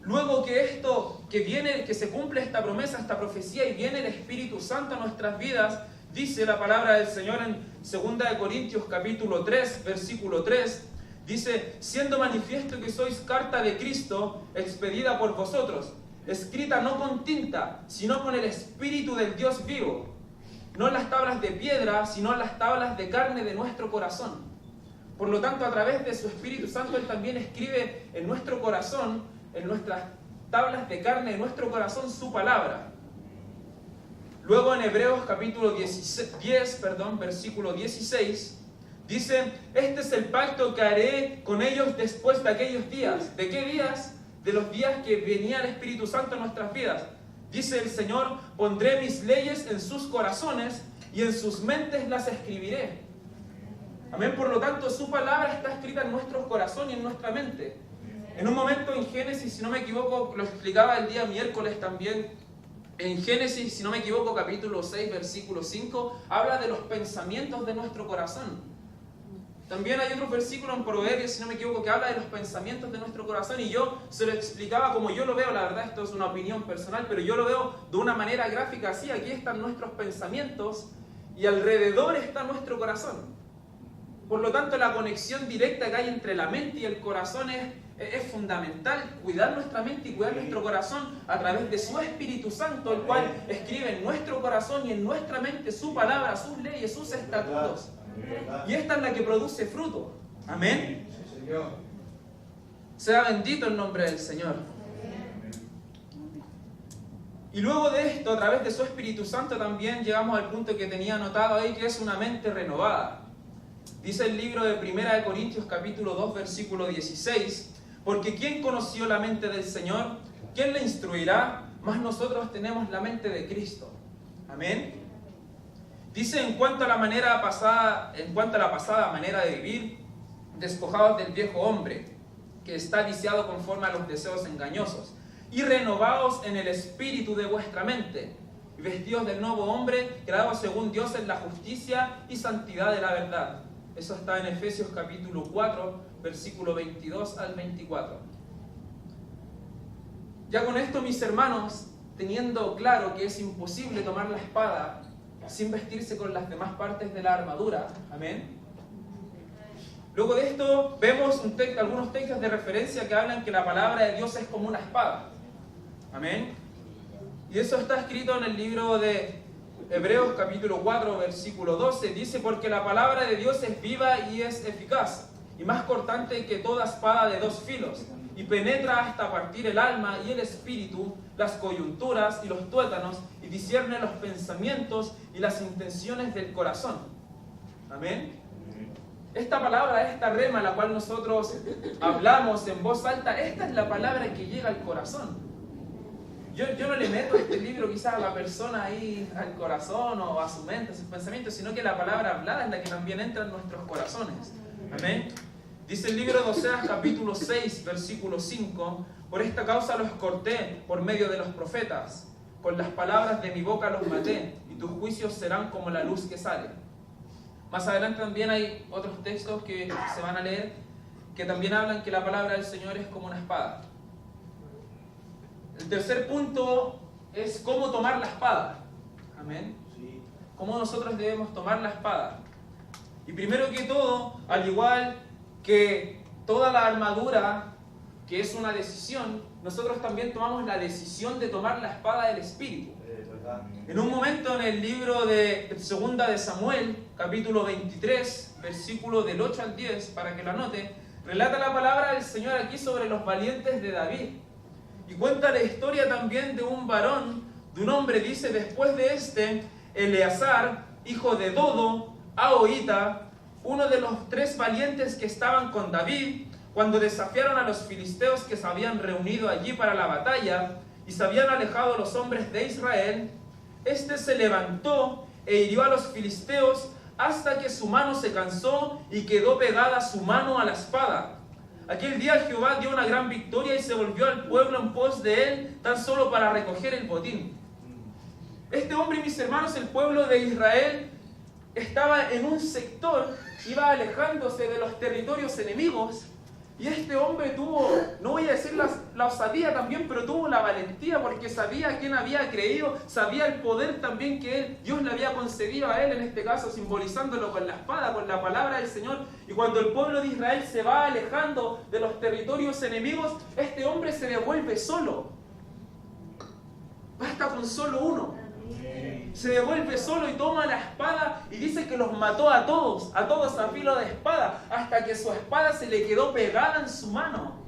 Luego que se cumple esta promesa, esta profecía, y viene el Espíritu Santo a nuestras vidas, dice la palabra del Señor en 2 Corintios capítulo 3, versículo 3, dice: siendo manifiesto que sois carta de Cristo, expedida por vosotros, escrita no con tinta, sino con el Espíritu del Dios vivo, no en las tablas de piedra, sino en las tablas de carne de nuestro corazón. Por lo tanto, a través de su Espíritu Santo, Él también escribe en nuestro corazón, en nuestras tablas de carne de nuestro corazón, su palabra. Luego en Hebreos capítulo 10, versículo 16, dice: este es el pacto que haré con ellos después de aquellos días. ¿De qué días? De los días que venía el Espíritu Santo en nuestras vidas. Dice el Señor: pondré mis leyes en sus corazones y en sus mentes las escribiré. Amén. Por lo tanto, su palabra está escrita en nuestros corazones y en nuestra mente. En un momento en Génesis, si no me equivoco, lo explicaba el día miércoles también, en Génesis, si no me equivoco, capítulo 6, versículo 5, habla de los pensamientos de nuestro corazón. También hay otro versículo en Proverbios, si no me equivoco, que habla de los pensamientos de nuestro corazón, y yo se lo explicaba como yo lo veo. La verdad, esto es una opinión personal, pero yo lo veo de una manera gráfica así. Aquí están nuestros pensamientos y alrededor está nuestro corazón. Por lo tanto, la conexión directa que hay entre la mente y el corazón es fundamental. Cuidar nuestra mente y cuidar nuestro corazón a través de su Espíritu Santo, el cual escribe en nuestro corazón y en nuestra mente su palabra, sus leyes, sus estatutos. Y esta es la que produce fruto. Amén. Sea bendito el nombre del Señor. Y luego de esto, a través de su Espíritu Santo, también llegamos al punto que tenía anotado ahí, que es una mente renovada. Dice el libro de 1 Corintios capítulo 2, versículo 16: porque ¿quién conoció la mente del Señor? ¿Quién le instruirá? Mas nosotros tenemos la mente de Cristo. Amén. Dice: en cuanto a la pasada manera de vivir, despojados del viejo hombre, que está viciado conforme a los deseos engañosos, y renovados en el espíritu de vuestra mente, y vestidos del nuevo hombre, creado según Dios en la justicia y santidad de la verdad. Eso está en Efesios capítulo 4, versículo 22 al 24. Ya con esto, mis hermanos, teniendo claro que es imposible tomar la espada sin vestirse con las demás partes de la armadura, amén. Luego de esto vemos algunos textos de referencia que hablan que la palabra de Dios es como una espada, amén. Y eso está escrito en el libro de Hebreos capítulo 4 versículo 12. Dice: porque la palabra de Dios es viva y es eficaz, y más cortante que toda espada de dos filos, y penetra hasta partir el alma y el espíritu, las coyunturas y los tuétanos, y discierne los pensamientos y las intenciones del corazón. Amén. Esta palabra, esta rema, la cual nosotros hablamos en voz alta, esta es la palabra que llega al corazón. Yo no le meto este libro quizás a la persona ahí al corazón o a su mente, a sus pensamientos, sino que la palabra hablada es la que también entra en nuestros corazones. Amén. Dice el libro de Oseas capítulo 6 versículo 5: por esta causa los corté por medio de los profetas, con las palabras de mi boca los maté, y tus juicios serán como la luz que sale. Más adelante también hay otros textos que se van a leer que también hablan que la palabra del Señor es como una espada. El tercer punto es cómo tomar la espada. Amén. Cómo nosotros debemos tomar la espada. Y primero que todo, al igual que toda la armadura, que es una decisión, nosotros también tomamos la decisión de tomar la espada del Espíritu. En un momento en el libro de 2 de Samuel, capítulo 23, versículo del 8 al 10, para que lo anote, relata la palabra del Señor aquí sobre los valientes de David. Y cuenta la historia también de un varón, de un hombre, dice: después de este, Eleazar, hijo de Dodo, Ahoita, uno de los 3 valientes que estaban con David, cuando desafiaron a los filisteos que se habían reunido allí para la batalla, y se habían alejado los hombres de Israel, este se levantó e hirió a los filisteos hasta que su mano se cansó y quedó pegada su mano a la espada. Aquel día Jehová dio una gran victoria y se volvió al pueblo en pos de él, tan solo para recoger el botín. Este hombre, mis hermanos, el pueblo de Israel, estaba en un sector, iba alejándose de los territorios enemigos, y este hombre tuvo, no voy a decir la osadía también, pero tuvo la valentía, porque sabía a quién había creído, sabía el poder también que Dios le había concedido a él, en este caso simbolizándolo con la espada, con la palabra del Señor. Y cuando el pueblo de Israel se va alejando de los territorios enemigos, este hombre se devuelve solo. Basta con solo uno. Se devuelve solo y toma la espada y dice que los mató a todos a filo de espada, hasta que su espada se le quedó pegada en su mano.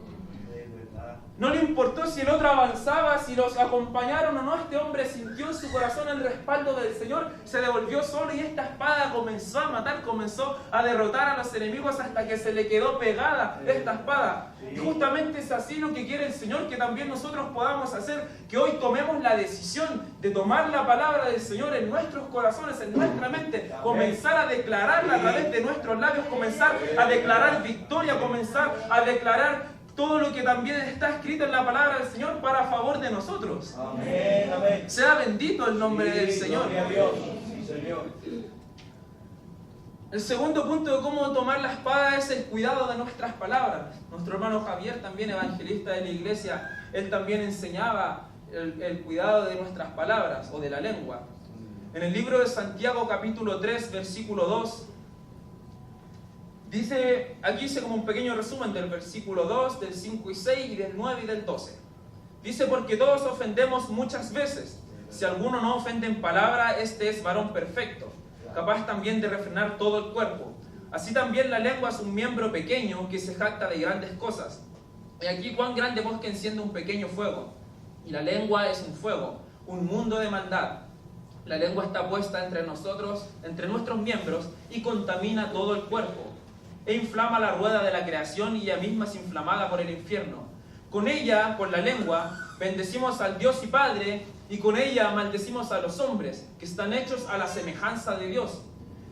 No le importó si el otro avanzaba, si los acompañaron o no. Este hombre sintió en su corazón el respaldo del Señor, se devolvió solo, y esta espada comenzó a matar, comenzó a derrotar a los enemigos hasta que se le quedó pegada esta espada. Y justamente es así lo que quiere el Señor, que también nosotros podamos hacer, que hoy tomemos la decisión de tomar la palabra del Señor en nuestros corazones, en nuestra mente, comenzar a declararla a través de nuestros labios, comenzar a declarar victoria, comenzar a declarar todo lo que también está escrito en la palabra del Señor para favor de nosotros. Amén, amén. Sea bendito el nombre del Señor. Gloria a Dios. Sí, Señor. El segundo punto de cómo tomar la espada es el cuidado de nuestras palabras. Nuestro hermano Javier, también evangelista de la iglesia, él también enseñaba el cuidado de nuestras palabras o de la lengua. En el libro de Santiago capítulo 3 versículo 2 dice, aquí hice como un pequeño resumen del versículo 2, del 5 y 6 y del 9 y del 12. Dice: porque todos ofendemos muchas veces. Si alguno no ofende en palabra, este es varón perfecto, capaz también de refrenar todo el cuerpo. Así también la lengua es un miembro pequeño que se jacta de grandes cosas. Y aquí cuán grande bosque enciende un pequeño fuego. Y la lengua es un fuego, un mundo de maldad. La lengua está puesta entre nosotros, entre nuestros miembros, y contamina todo el cuerpo. E inflama la rueda de la creación, y ella misma es inflamada por el infierno. Con ella, con la lengua, bendecimos al Dios y Padre, y con ella maldecimos a los hombres, que están hechos a la semejanza de Dios.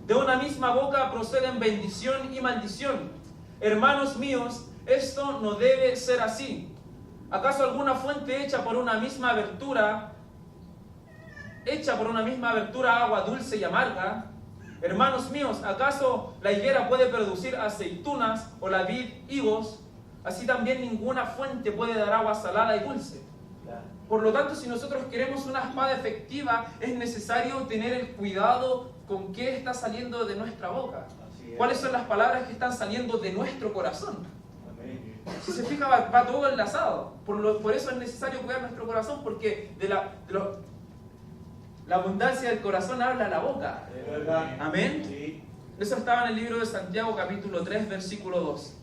De una misma boca proceden bendición y maldición. Hermanos míos, esto no debe ser así. ¿Acaso alguna fuente hecha por una misma abertura agua dulce y amarga? Hermanos míos, ¿acaso la higuera puede producir aceitunas o la vid higos? Así también ninguna fuente puede dar agua salada y dulce. Por lo tanto, si nosotros queremos una espada efectiva, es necesario tener el cuidado con qué está saliendo de nuestra boca. ¿Cuáles son las palabras que están saliendo de nuestro corazón? Si se fija, va todo enlazado. Por eso es necesario cuidar nuestro corazón, porque la abundancia del corazón habla la boca. Amén. Sí. Eso estaba en el libro de Santiago, capítulo 3, versículo 2.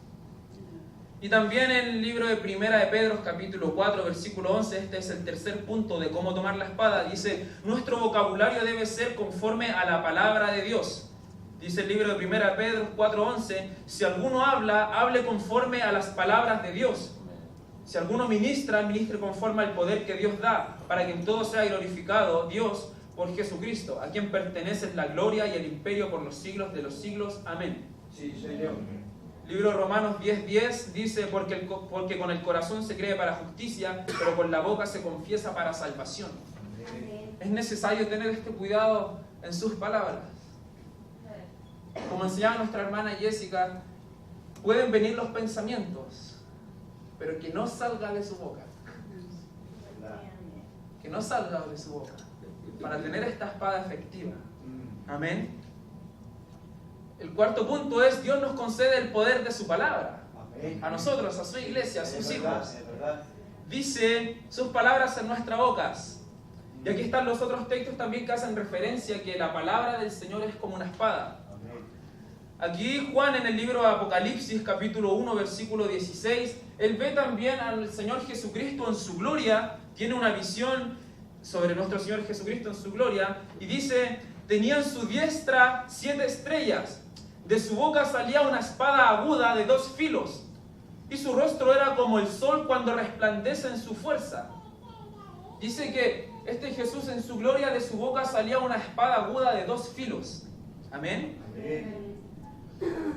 Y también en el libro de Primera de Pedro, capítulo 4, versículo 11, este es el tercer punto de cómo tomar la espada. Dice, nuestro vocabulario debe ser conforme a la palabra de Dios. Dice el libro de Primera de Pedro 4, 11, si alguno habla, hable conforme a las palabras de Dios. Si alguno ministra, ministre conforme al poder que Dios da, para que en todo sea glorificado Dios por Jesucristo, a quien pertenece la gloria y el imperio por los siglos de los siglos. Amén. Sí, Señor. Libro de Romanos 10:10 dice, porque con el corazón se cree para justicia, pero con la boca se confiesa para salvación. Es necesario tener este cuidado en sus palabras. Como enseñaba nuestra hermana Jessica, pueden venir los pensamientos, pero que no salga de su boca. Que no salga de su boca, para tener esta espada efectiva. Amén. El cuarto punto es, Dios nos concede el poder de su palabra. Amén. A nosotros, a su iglesia, a sus hijos. Es verdad. Dice sus palabras en nuestras bocas. Y aquí están los otros textos también que hacen referencia a que la palabra del Señor es como una espada. Amén. Aquí Juan en el libro de Apocalipsis, capítulo 1, versículo 16, él ve también al Señor Jesucristo en su gloria, tiene una visión sobre nuestro Señor Jesucristo en su gloria, y dice, tenía en su diestra 7 estrellas, de su boca salía una espada aguda de 2 filos, y su rostro era como el sol cuando resplandece en su fuerza. Dice que este Jesús en su gloria, de su boca salía una espada aguda de 2 filos. Amén. Amén.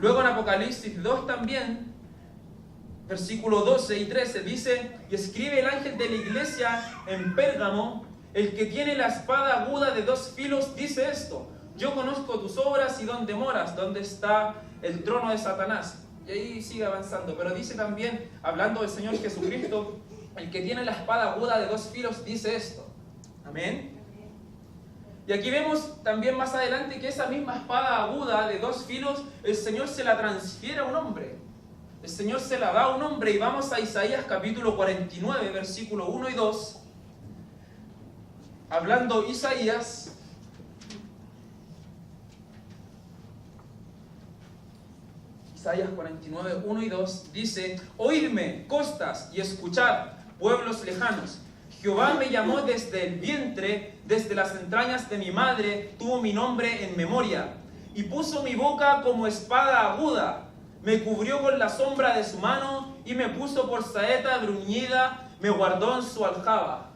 Luego en Apocalipsis 2 también, versículo 12 y 13, dice, y escribe el ángel de la iglesia en Pérgamo, el que tiene la espada aguda de 2 filos, dice esto, yo conozco tus obras y dónde moras, dónde está el trono de Satanás. Y ahí sigue avanzando, pero dice también, hablando del Señor Jesucristo, el que tiene la espada aguda de 2 filos, dice esto. Amén. Y aquí vemos también más adelante que esa misma espada aguda de 2 filos, el Señor se la transfiere a un hombre. El Señor se la da a un hombre, y vamos a Isaías capítulo 49, versículo 1 y 2. Hablando Isaías, Isaías 49, 1 y 2, dice, oídme, costas, y escuchad, pueblos lejanos. Jehová me llamó desde el vientre, desde las entrañas de mi madre, tuvo mi nombre en memoria, y puso mi boca como espada aguda, me cubrió con la sombra de su mano, y me puso por saeta bruñida, me guardó en su aljaba.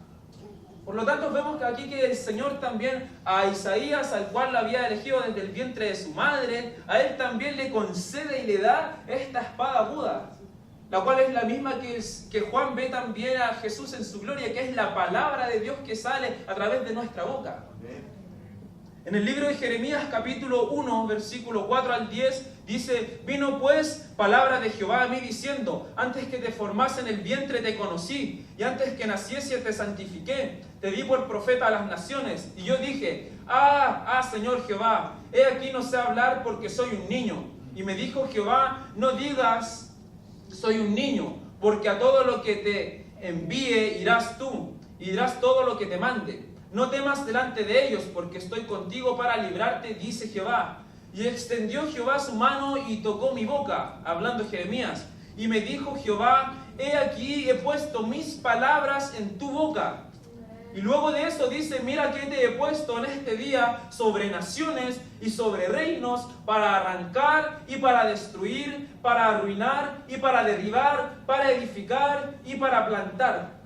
Por lo tanto, vemos que aquí que el Señor también a Isaías, al cual lo había elegido desde el vientre de su madre, a él también le concede y le da esta espada aguda, la cual es la misma que Juan ve también a Jesús en su gloria, que es la palabra de Dios que sale a través de nuestra boca. En el libro de Jeremías capítulo 1, versículo 4 al 10, dice, vino pues palabra de Jehová a mí diciendo, antes que te formase en el vientre te conocí, y antes que naciese te santifiqué, te di por profeta a las naciones. Y yo dije, Señor Jehová, he aquí no sé hablar porque soy un niño. Y me dijo Jehová, no digas, soy un niño, porque a todo lo que te envíe irás tú, y dirás todo lo que te mande. No temas delante de ellos, porque estoy contigo para librarte, dice Jehová. Y extendió Jehová su mano y tocó mi boca, hablando Jeremías. Y me dijo Jehová, he aquí he puesto mis palabras en tu boca. Y luego de eso dice, mira que te he puesto en este día sobre naciones y sobre reinos, para arrancar y para destruir, para arruinar y para derribar, para edificar y para plantar.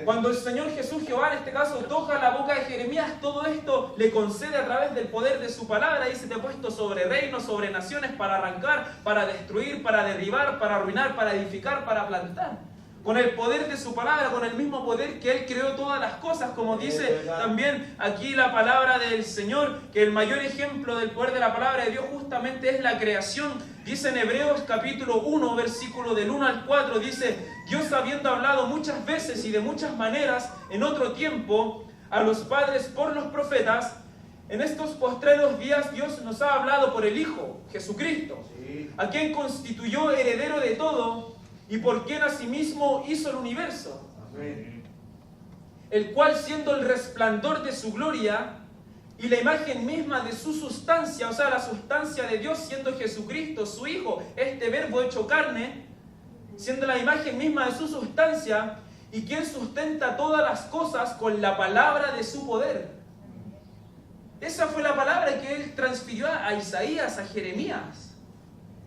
Cuando el Señor Jesús, Jehová en este caso, toca la boca de Jeremías, todo esto le concede a través del poder de su palabra. Dice, te he puesto sobre reinos, sobre naciones, para arrancar, para destruir, para derribar, para arruinar, para edificar, para plantar. con el poder de su palabra, con el mismo poder que Él creó todas las cosas, como dice también aquí la palabra del Señor, que el mayor ejemplo del poder de la palabra de Dios justamente es la creación. Dice en Hebreos capítulo 1, versículo del 1 al 4, dice: Dios, habiendo hablado muchas veces y de muchas maneras en otro tiempo a los padres por los profetas, en estos postreros días Dios nos ha hablado por el Hijo, Jesucristo, a quien constituyó heredero de todo y por quien asimismo hizo el universo, el cual, siendo el resplandor de su gloria y la imagen misma de su sustancia, o sea, la sustancia de Dios siendo Jesucristo, su Hijo, este verbo hecho carne, siendo la imagen misma de su sustancia, y quien sustenta todas las cosas con la palabra de su poder. Esa fue la palabra que Él transfirió a Isaías, a Jeremías.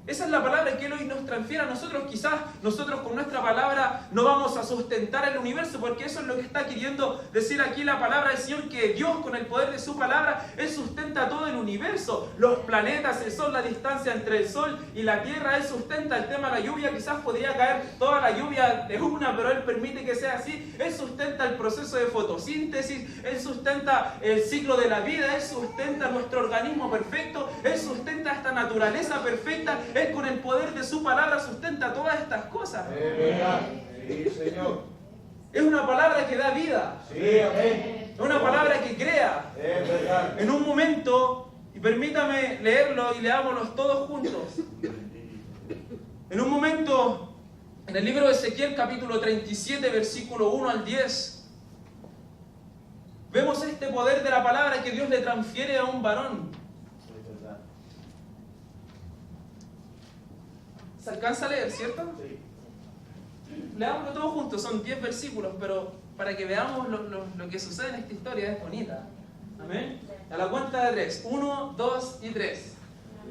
Esa es la palabra que Él hoy nos transfiere a nosotros. Quizás nosotros con nuestra palabra no vamos a sustentar el universo, porque eso es lo que está queriendo decir aquí la palabra del Señor, que Dios con el poder de su palabra, Él sustenta todo el universo, los planetas, el sol, la distancia entre el sol y la tierra. Él sustenta el tema de la lluvia. Quizás podría caer toda la lluvia de una, pero Él permite que sea así. Él sustenta el proceso de fotosíntesis, Él sustenta el ciclo de la vida, Él sustenta nuestro organismo perfecto, Él sustenta esta naturaleza perfecta. Él con el poder de su palabra sustenta todas estas cosas. Sí, Señor. Es una palabra que da vida. Sí, amén. Es una palabra que crea. Es verdad. En un momento, y permítame leerlo y leámoslos todos juntos. En un momento, en el libro de Ezequiel capítulo 37, versículo 1 al 10, vemos este poder de la palabra que Dios le transfiere a un varón. ¿Se alcanza a leer, cierto? Sí. Leámoslo todos juntos, son 10 versículos, pero para que veamos lo que sucede en esta historia, es bonita. Amén. A la cuenta de 3. 1, 2 y 3.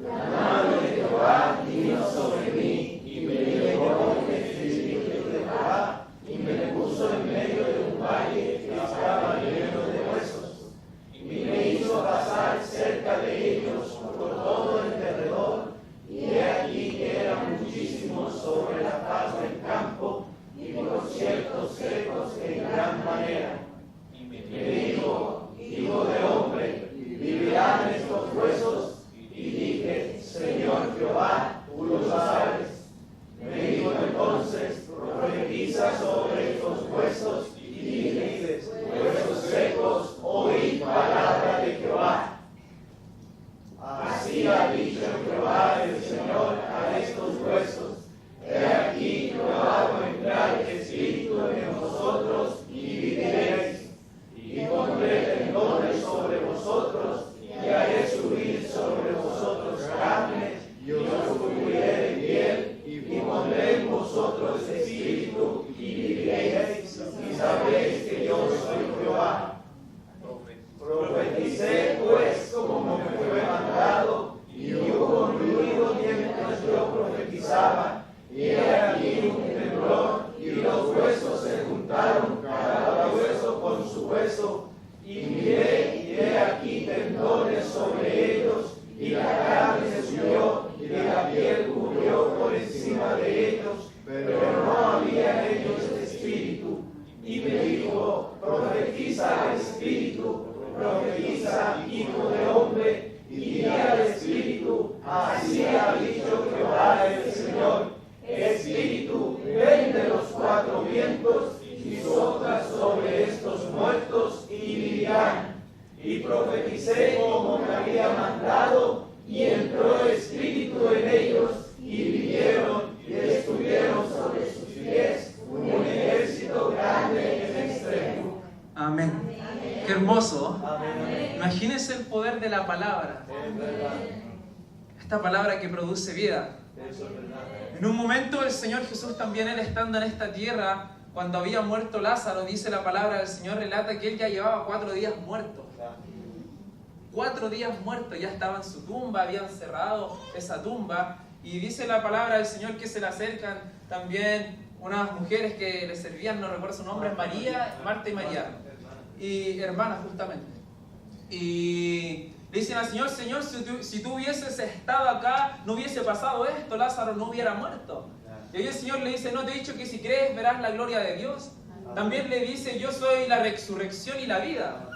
La mano de Jehová vino sobre mí y me llevó el espíritu de Jehová y me puso en medio de un valle que estaba lleno de huesos y me hizo pasar cerca de ellos por todo el derredor, y he aquí que eran muchísimos sobre la faz del campo y por ciertos secos en gran manera. Y me dijo: Hijo de hombre, ¿vivirán estos huesos? Y dije: Señor Jehová, tú lo sabes. Me dijo entonces: profetiza sobre estos huesos, y dije: huesos secos, oíd palabra de Jehová. Así ha dicho Jehová el Señor a estos huesos: he aquí yo hago entrar espíritu en vosotros y viviréis, y pondré tendones sobre vosotros, y haré subir sobre vosotros carne, y os cubriré de piel, y pondré en vosotros espíritu, y viviréis, y sabréis que yo soy Jehová. Profeticé pues como me fue mandado, y hubo un ruido mientras yo profetizaba, y he aquí un temblor, y los huesos se juntaron, cada hueso con su hueso, y miré, y he aquí tendones sobre ellos, y la carne subió, y la piel cubrió por encima de ellos, pero no había en ellos espíritu. Y me dijo: profetiza al espíritu, profetiza, hijo de hombre, y di al espíritu: así ha dicho Jehová el Señor, espíritu, ven de los cuatro vientos y sopla sobre estos muertos y vivirán. Y profeticé como me había mandado, y entró espíritu en ellos, y vivieron, y estuvieron sobre sus pies un ejército grande en extremo. Amén. Qué hermoso. Amén. Imagínense el poder de la palabra. Es verdad. Esta palabra que produce vida. Eso es verdad. En un momento el Señor Jesús también, Él estando en esta tierra, cuando había muerto Lázaro, dice la palabra del Señor, relata que Él ya llevaba 4 días muerto. 4 días muerto, ya estaba en su tumba, habían cerrado esa tumba. Y dice la palabra del Señor que se le acercan también unas mujeres que le servían, no recuerdo su nombre, María, Marta y María. Y hermanas justamente. Y le dicen al Señor: Señor, si tú hubieses estado acá, no hubiese pasado esto, Lázaro no hubiera muerto. Y hoy el Señor le dice, ¿no te he dicho que si crees verás la gloria de Dios? También le dice, yo soy la resurrección y la vida.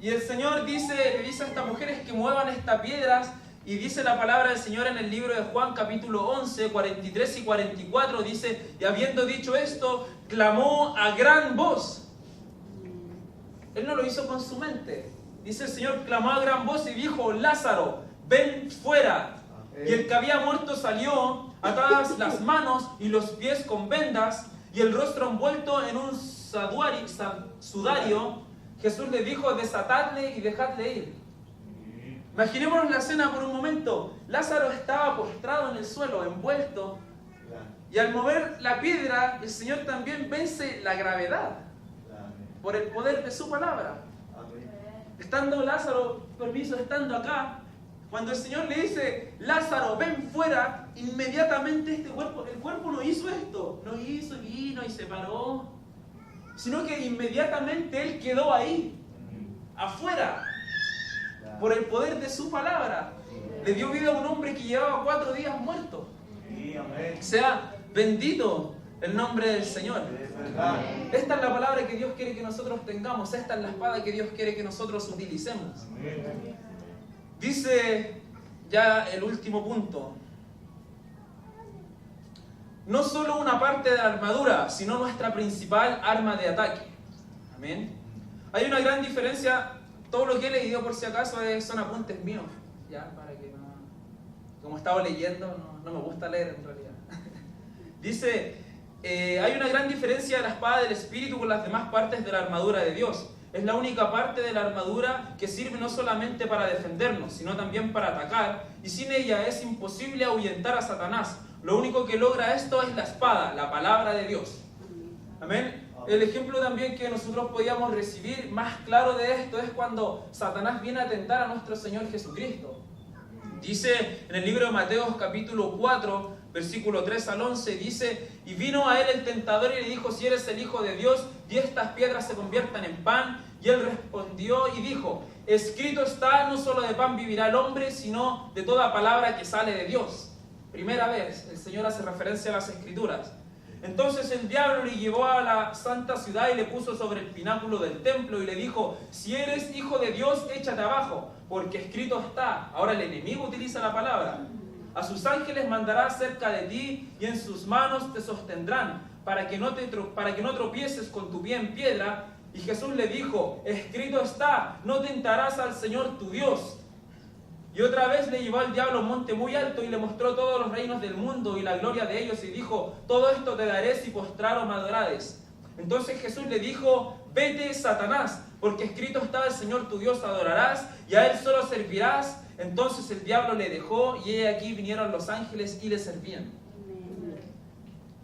Y el Señor le dice a estas mujeres que muevan estas piedras. Y dice la palabra del Señor en el libro de Juan capítulo 11, 43 y 44, dice, y habiendo dicho esto, clamó a gran voz. Él no lo hizo con su mente. Dice el Señor, clamó a gran voz y dijo, Lázaro, ven fuera. Y el que había muerto salió, atadas las manos y los pies con vendas, y el rostro envuelto en un sudario. Jesús le dijo, desatadle y dejadle ir. Imaginémonos la escena por un momento. Lázaro estaba postrado en el suelo, envuelto, y al mover la piedra, el Señor también vence la gravedad por el poder de su palabra. Estando Lázaro, estando acá, cuando el Señor le dice, Lázaro, ven fuera, inmediatamente el cuerpo no hizo esto, no hizo y vino y se paró, sino que inmediatamente él quedó ahí, afuera, por el poder de su palabra. Le dio vida a un hombre que llevaba 4 días muerto. Sea bendito el nombre del Señor. Esta es la palabra que Dios quiere que nosotros tengamos. Esta es la espada que Dios quiere que nosotros utilicemos. Dice ya el último punto. No solo una parte de la armadura, sino nuestra principal arma de ataque. Amén. Hay una gran diferencia. Todo lo que he leído, por si acaso, son apuntes míos. Ya, para que no... Como he estado leyendo, no me gusta leer en realidad. Dice, hay una gran diferencia de la espada del Espíritu con las demás partes de la armadura de Dios. Es la única parte de la armadura que sirve no solamente para defendernos, sino también para atacar. Y sin ella es imposible ahuyentar a Satanás. Lo único que logra esto es la espada, la palabra de Dios. Amén. El ejemplo también que nosotros podíamos recibir más claro de esto es cuando Satanás viene a tentar a nuestro Señor Jesucristo. Dice en el libro de Mateo capítulo 4, versículo 3 al 11, dice, y vino a él el tentador y le dijo, si eres el Hijo de Dios, di estas piedras se conviertan en pan. Y él respondió y dijo, escrito está, no solo de pan vivirá el hombre, sino de toda palabra que sale de Dios. Primera vez el Señor hace referencia a las Escrituras. Entonces el diablo le llevó a la santa ciudad y le puso sobre el pináculo del templo y le dijo, si eres hijo de Dios, échate abajo, porque escrito está. Ahora el enemigo utiliza la palabra. A sus ángeles mandará cerca de ti y en sus manos te sostendrán, para que no tropieces con tu pie en piedra. Y Jesús le dijo, escrito está, no tentarás al Señor tu Dios. Y otra vez le llevó al diablo a un monte muy alto y le mostró todos los reinos del mundo y la gloria de ellos y dijo, todo esto te daré si postrado me adorares. Entonces Jesús le dijo, vete Satanás, porque escrito está, el Señor tu Dios adorarás y a él solo servirás. Entonces el diablo le dejó y he aquí vinieron los ángeles y le servían.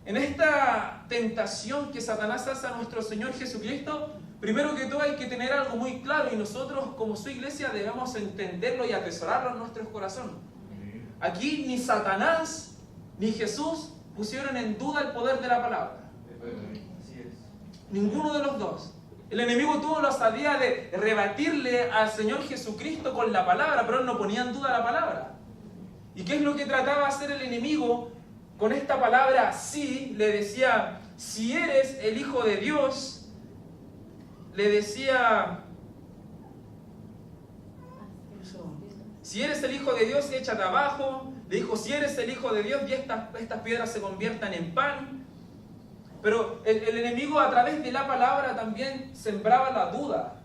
En esta tentación que Satanás hace a nuestro Señor Jesucristo, primero que todo hay que tener algo muy claro y nosotros como su iglesia debemos entenderlo y atesorarlo en nuestro corazón. Aquí ni Satanás ni Jesús pusieron en duda el poder de la palabra. Ninguno de los dos. El enemigo tuvo la osadía de rebatirle al Señor Jesucristo con la palabra, pero él no ponía en duda la palabra. ¿Y qué es lo que trataba de hacer el enemigo con esta palabra? Sí, le decía, si eres el Hijo de Dios, le decía, si eres el Hijo de Dios, échate abajo. Le dijo, si eres el Hijo de Dios, y estas piedras se conviertan en pan. Pero el enemigo a través de la palabra también sembraba la duda.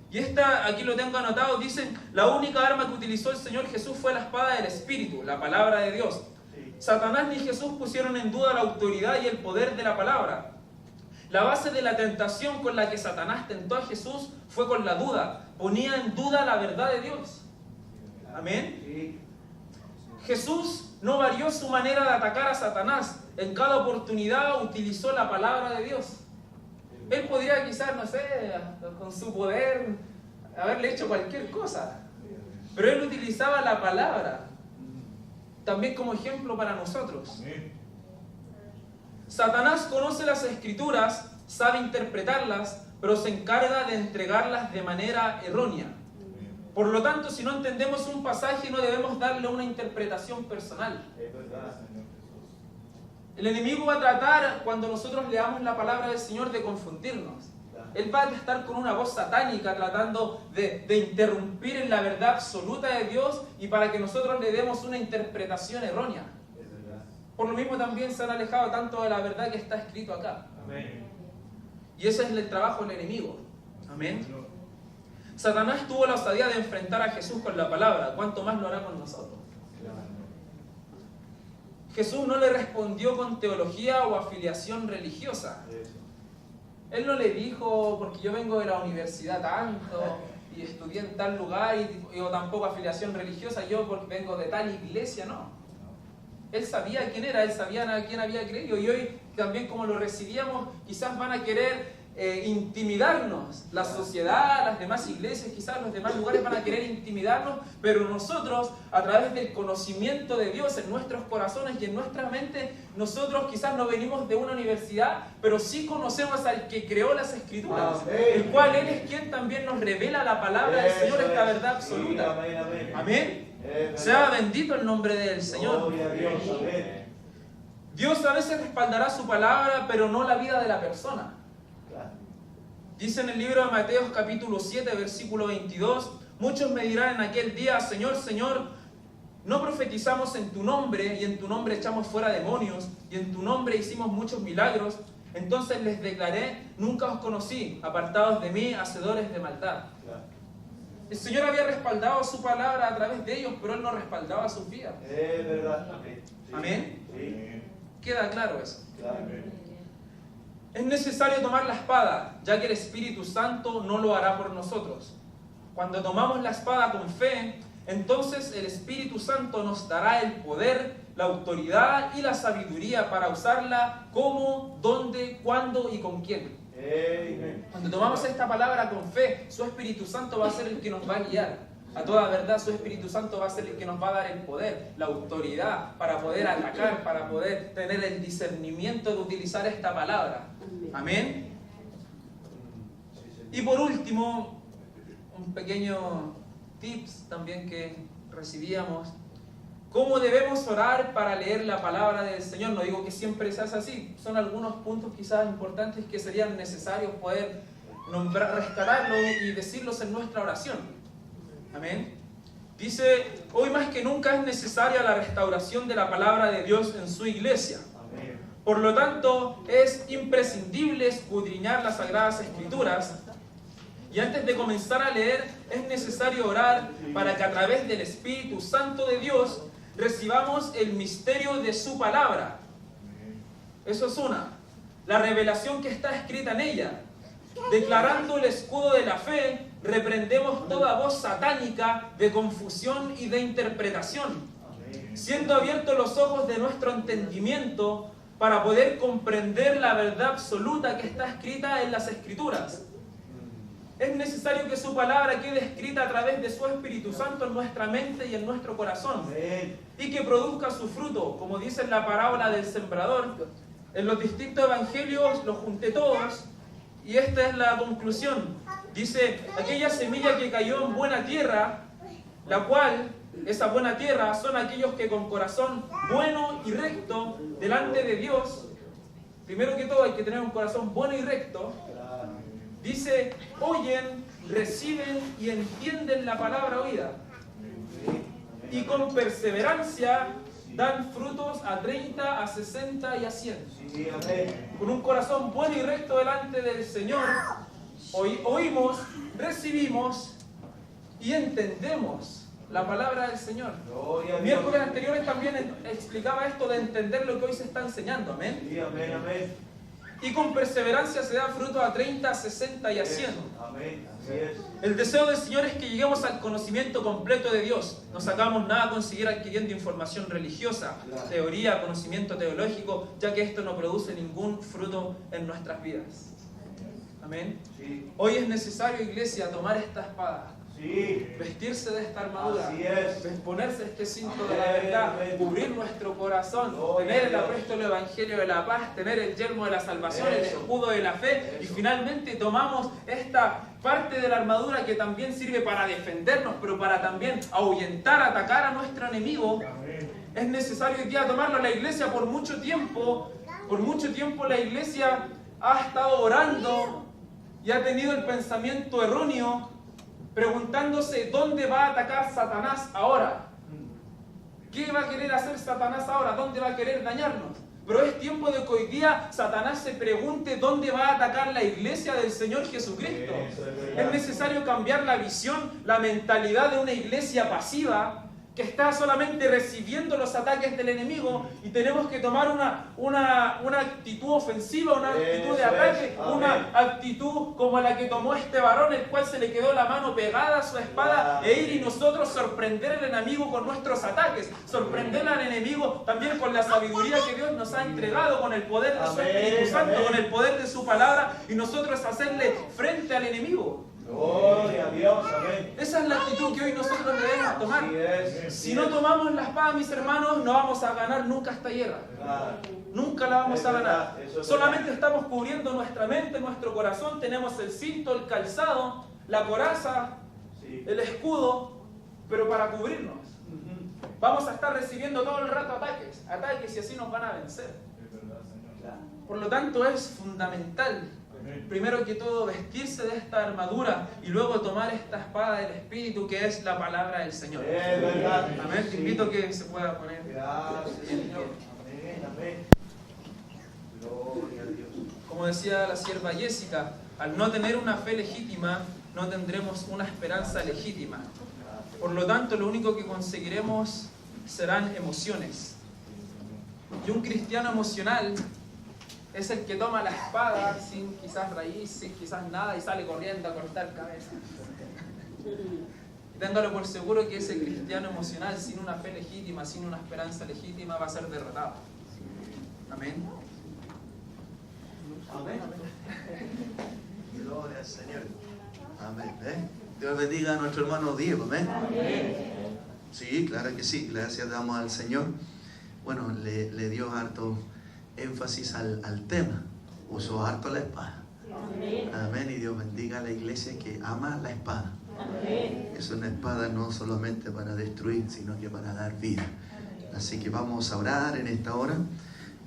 Y aquí lo tengo anotado, dicen, la única arma que utilizó el Señor Jesús fue la espada del Espíritu, la palabra de Dios. Satanás ni Jesús pusieron en duda la autoridad y el poder de la palabra. La base de la tentación con la que Satanás tentó a Jesús fue con la duda. Ponía en duda la verdad de Dios. Amén. Jesús no varió su manera de atacar a Satanás. En cada oportunidad utilizó la palabra de Dios. Él podría quizás, no sé, con su poder, haberle hecho cualquier cosa. Pero él utilizaba la palabra también como ejemplo para nosotros. Satanás conoce las Escrituras, sabe interpretarlas, pero se encarga de entregarlas de manera errónea. Por lo tanto, si no entendemos un pasaje, no debemos darle una interpretación personal. El enemigo va a tratar, cuando nosotros leamos la palabra del Señor, de confundirnos. Él va a estar con una voz satánica tratando de interrumpir en la verdad absoluta de Dios y para que nosotros le demos una interpretación errónea. Por lo mismo también se han alejado tanto de la verdad que está escrito acá. Amén. Y ese es el trabajo del enemigo. Amén. Satanás tuvo la osadía de enfrentar a Jesús con la palabra. ¿Cuánto más lo hará con nosotros? Jesús no le respondió con teología o afiliación religiosa. Él no le dijo, porque yo vengo de la universidad tanto y estudié en tal lugar, o tampoco afiliación religiosa, yo porque vengo de tal iglesia, no. Él sabía quién era, él sabía a quién había creído, y hoy también como lo recibíamos, quizás van a querer intimidarnos. La sociedad, las demás iglesias, quizás los demás lugares van a querer intimidarnos, pero nosotros, a través del conocimiento de Dios en nuestros corazones y en nuestra mente, nosotros quizás no venimos de una universidad, pero sí conocemos al que creó las Escrituras, el cual Él es quien también nos revela la palabra del Señor, esta verdad absoluta. Amén. Sea bendito el nombre del Señor. Dios a veces respaldará su palabra, pero no la vida de la persona. Dice en el libro de Mateo capítulo 7, versículo 22, muchos me dirán en aquel día, Señor, Señor, ¿no profetizamos en tu nombre y en tu nombre echamos fuera demonios y en tu nombre hicimos muchos milagros? Entonces les declaré, nunca os conocí, apartados de mí, hacedores de maldad. El Señor había respaldado su palabra a través de ellos, pero Él no respaldaba sus vidas. Es verdad. Amén. Sí. Queda claro eso. Claro. Es necesario tomar la espada, ya que el Espíritu Santo no lo hará por nosotros. Cuando tomamos la espada con fe, entonces el Espíritu Santo nos dará el poder, la autoridad y la sabiduría para usarla cómo, dónde, cuándo y con quién. Cuando tomamos esta palabra con fe, su Espíritu Santo va a ser el que nos va a guiar. A toda verdad, su Espíritu Santo va a ser el que nos va a dar el poder, la autoridad para poder atacar, para poder tener el discernimiento de utilizar esta palabra. Amén. Y por último, un pequeño tips también que recibíamos. ¿Cómo debemos orar para leer la palabra del Señor? No digo que siempre se hace así. Son algunos puntos quizás importantes que serían necesarios poder nombrar, rescatarlos y decirlos en nuestra oración. Amén. Dice, hoy más que nunca es necesaria la restauración de la palabra de Dios en su iglesia. Amén. Por lo tanto, es imprescindible escudriñar las Sagradas Escrituras. Y antes de comenzar a leer, es necesario orar para que a través del Espíritu Santo de Dios recibamos el misterio de su palabra. Eso es una. La revelación que está escrita en ella. Declarando el escudo de la fe, reprendemos toda voz satánica de confusión y de interpretación, siendo abiertos los ojos de nuestro entendimiento para poder comprender la verdad absoluta que está escrita en las Escrituras. Es necesario que su palabra quede escrita a través de su Espíritu Santo en nuestra mente y en nuestro corazón, y que produzca su fruto, como dice en la parábola del sembrador. En los distintos evangelios los junté todos, y esta es la conclusión. Dice, aquella semilla que cayó en buena tierra, la cual, esa buena tierra, son aquellos que con corazón bueno y recto delante de Dios, primero que todo hay que tener un corazón bueno y recto, dice, oyen, reciben y entienden la palabra oída, y con perseverancia dan frutos a 30, a 60 y a 100. Sí, amén. Con un corazón bueno y recto delante del Señor, oímos, recibimos y entendemos la palabra del Señor. Gloria a Dios. Miércoles anteriores también explicaba esto de entender lo que hoy se está enseñando. Amén. Sí, amén, amén. Y con perseverancia se da fruto a 30, a 60 y a 100. Amén, así es. El deseo del Señor es que lleguemos al conocimiento completo de Dios. No sacamos nada con seguir adquiriendo información religiosa, teoría, conocimiento teológico, ya que esto no produce ningún fruto en nuestras vidas. Amén. Sí. Hoy es necesario, iglesia, tomar esta espada, Sí. vestirse de esta armadura, Así es. ponerse este cinto de la verdad, cubrir nuestro corazón, tener el apóstol evangelio de la paz, tener el yelmo de la salvación, el escudo de la fe, y finalmente tomamos esta parte de la armadura que también sirve para defendernos, pero para también ahuyentar, atacar a nuestro enemigo, Es necesario hoy día tomarlo. La iglesia por mucho tiempo la iglesia ha estado orando y ha tenido el pensamiento erróneo, preguntándose dónde va a atacar Satanás ahora. ¿Qué va a querer hacer Satanás ahora? ¿Dónde va a querer dañarnos? Pero es tiempo de que hoy día Satanás se pregunte dónde va a atacar la iglesia del Señor Jesucristo. Es necesario cambiar la visión, la mentalidad de una iglesia pasiva que está solamente recibiendo los ataques del enemigo, y tenemos que tomar una actitud ofensiva, una actitud de ataque, una actitud como la que tomó este varón, el cual se le quedó la mano pegada a su espada, e ir y nosotros sorprender al enemigo con nuestros ataques, sorprender al enemigo también con la sabiduría que Dios nos ha entregado, con el poder de su Espíritu Santo, con el poder de su palabra, y nosotros hacerle frente al enemigo. Gloria a Dios, amén. Esa es la actitud que hoy nosotros debemos tomar. Si no tomamos la espada, mis hermanos, no vamos a ganar nunca esta guerra. Nunca la vamos a ganar. Solamente estamos cubriendo nuestra mente, nuestro corazón. Tenemos el cinto, el calzado, la coraza, el escudo, pero para cubrirnos. Vamos a estar recibiendo todo el rato ataques, y así nos van a vencer. Por lo tanto, es fundamental, primero que todo, vestirse de esta armadura y luego tomar esta espada del Espíritu, que es la palabra del Señor. Amén. Te invito a que se pueda poner. Gracias, Señor. Amén. Gloria a Dios. Como decía la sierva Jessica, al no tener una fe legítima, no tendremos una esperanza legítima. Por lo tanto, lo único que conseguiremos serán emociones. Y un cristiano emocional es el que toma la espada sin quizás raíz, sin quizás nada, y sale corriendo a cortar cabeza. Y téngalo por seguro que ese cristiano emocional, sin una fe legítima, sin una esperanza legítima, va a ser derrotado. Amén. Amén. Gloria al Señor. Amén. Dios bendiga a nuestro hermano Diego. Amén. Sí, claro que sí. Gracias damos al Señor. Bueno, le dio harto énfasis al tema. Usó harto la espada. Amén. Y Dios bendiga a la iglesia que ama la espada. Es una espada no solamente para destruir, sino que para dar vida. Así que vamos a orar en esta hora.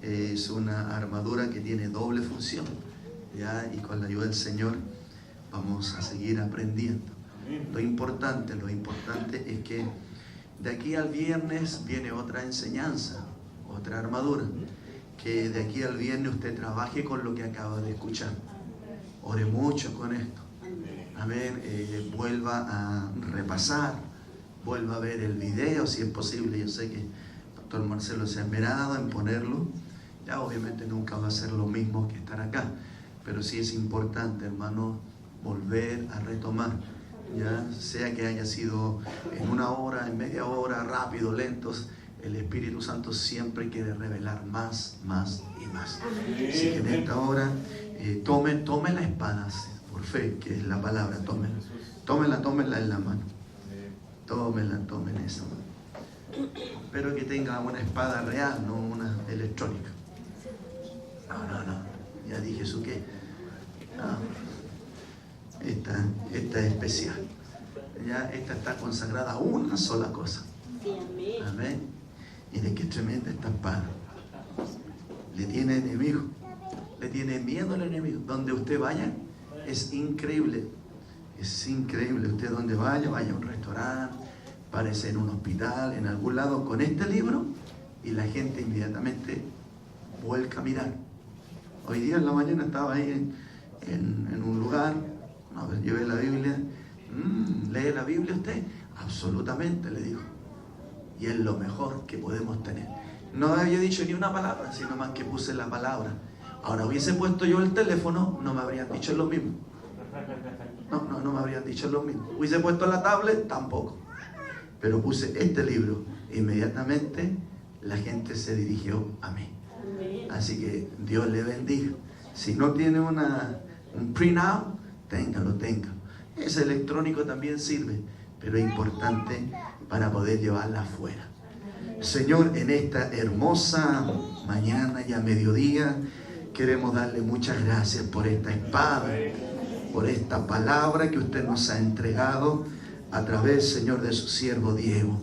Es una armadura que tiene doble función, ¿ya? Y con la ayuda del Señor vamos a seguir aprendiendo. Lo importante es que de aquí al viernes viene otra enseñanza, otra armadura. Que de aquí al viernes usted trabaje con lo que acaba de escuchar. Ore mucho con esto. Amén. Vuelva a repasar, vuelva a ver el video si es posible. Yo sé que el Pastor Marcelo se ha esmerado en ponerlo. Ya obviamente nunca va a ser lo mismo que estar acá, pero sí es importante, hermano, volver a retomar. Ya sea que haya sido en una hora, en media hora, rápido, lentos, el Espíritu Santo siempre quiere revelar más y más. Así que en esta hora tome la espada por fe, que es la palabra. Tómela en la mano. Tómela esa mano. Espero que tenga una espada real, no una electrónica. No. Ya dije eso que. Esta es especial. Ya esta está consagrada a una sola cosa. Amén. Mire qué tremenda esta espada. Le tiene enemigo. Le tiene miedo al enemigo. Donde usted vaya, es increíble. Es increíble. Usted donde vaya a un restaurante, parece en un hospital, en algún lado, con este libro, y la gente inmediatamente vuelca a mirar. Hoy día en la mañana estaba ahí en un lugar, llevé la Biblia. ¿Lee la Biblia usted? Absolutamente, le dijo. Y es lo mejor que podemos tener. No había dicho ni una palabra, sino más que puse la palabra. Ahora hubiese puesto yo el teléfono, no me habrían dicho lo mismo. No me habrían dicho lo mismo. Hubiese puesto la tablet, tampoco. Pero puse este libro. Inmediatamente la gente se dirigió a mí. Así que Dios le bendiga. Si no tiene un printout, téngalo. Ese electrónico también sirve, pero es importante para poder llevarla afuera. Señor, en esta hermosa mañana y a mediodía, queremos darle muchas gracias por esta espada, por esta palabra que usted nos ha entregado a través, Señor, de su siervo Diego.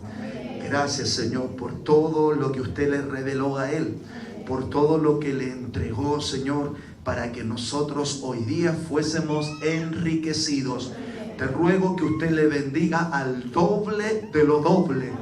Gracias, Señor, por todo lo que usted le reveló a él, por todo lo que le entregó, Señor, para que nosotros hoy día fuésemos enriquecidos. Te ruego que usted le bendiga al doble de lo doble.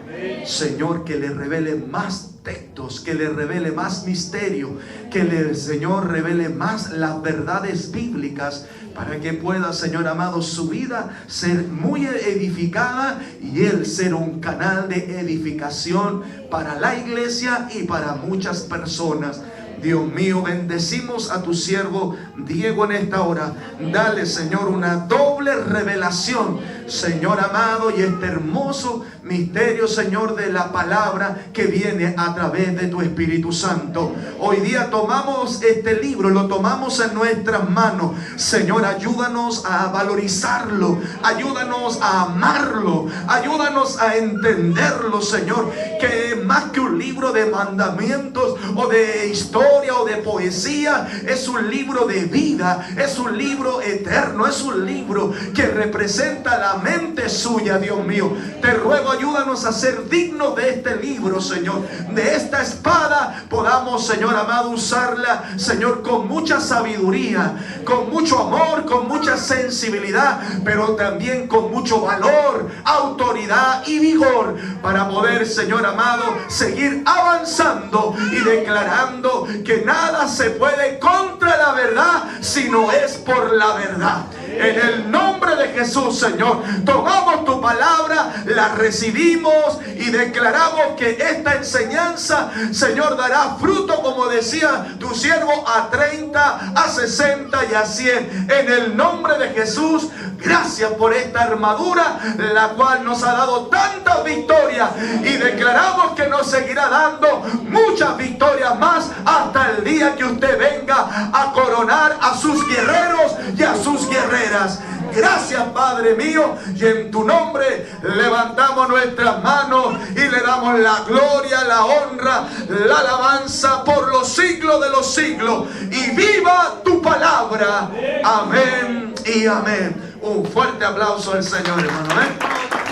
Señor, que le revele más textos, que le revele más misterio, que le, Señor, revele más las verdades bíblicas, para que pueda, Señor amado, su vida ser muy edificada y él ser un canal de edificación para la iglesia y para muchas personas. Dios mío, bendecimos a tu siervo Diego en esta hora. Dale, Señor, una doble revelación, Señor amado, y este hermoso misterio, Señor, de la palabra que viene a través de tu Espíritu Santo. Hoy día tomamos este libro, lo tomamos en nuestras manos. Señor, ayúdanos a valorizarlo, ayúdanos a amarlo, ayúdanos a entenderlo, Señor, que más que un libro de mandamientos o de historia o de poesía, es un libro de vida, es un libro eterno, es un libro que representa la mente suya. Dios mío, te ruego, ayúdanos a ser dignos de este libro, Señor, de esta espada. Podamos, Señor amado, usarla, Señor, con mucha sabiduría, con mucho amor, con mucha sensibilidad, pero también con mucho valor, autoridad y vigor, para poder, Señor amado, seguir avanzando y declarando que nada se puede contra la verdad, sino es por la verdad. En el nombre de Jesús, Señor, tomamos tu palabra, la recibimos y declaramos que esta enseñanza, Señor, dará fruto, como decía tu siervo, a 30, a 60 y a 100. En el nombre de Jesús, gracias por esta armadura, la cual nos ha dado tantas victorias, y declaramos que nos seguirá dando muchas victorias más hasta el día que usted venga a coronar a sus guerreros y a sus guerreras. Gracias, Padre mío, y en tu nombre levantamos nuestras manos y le damos la gloria, la honra, la alabanza por los siglos de los siglos. Y viva tu palabra. Amén y amén. Un fuerte aplauso al Señor, hermano.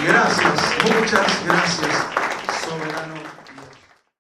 Gracias, muchas gracias.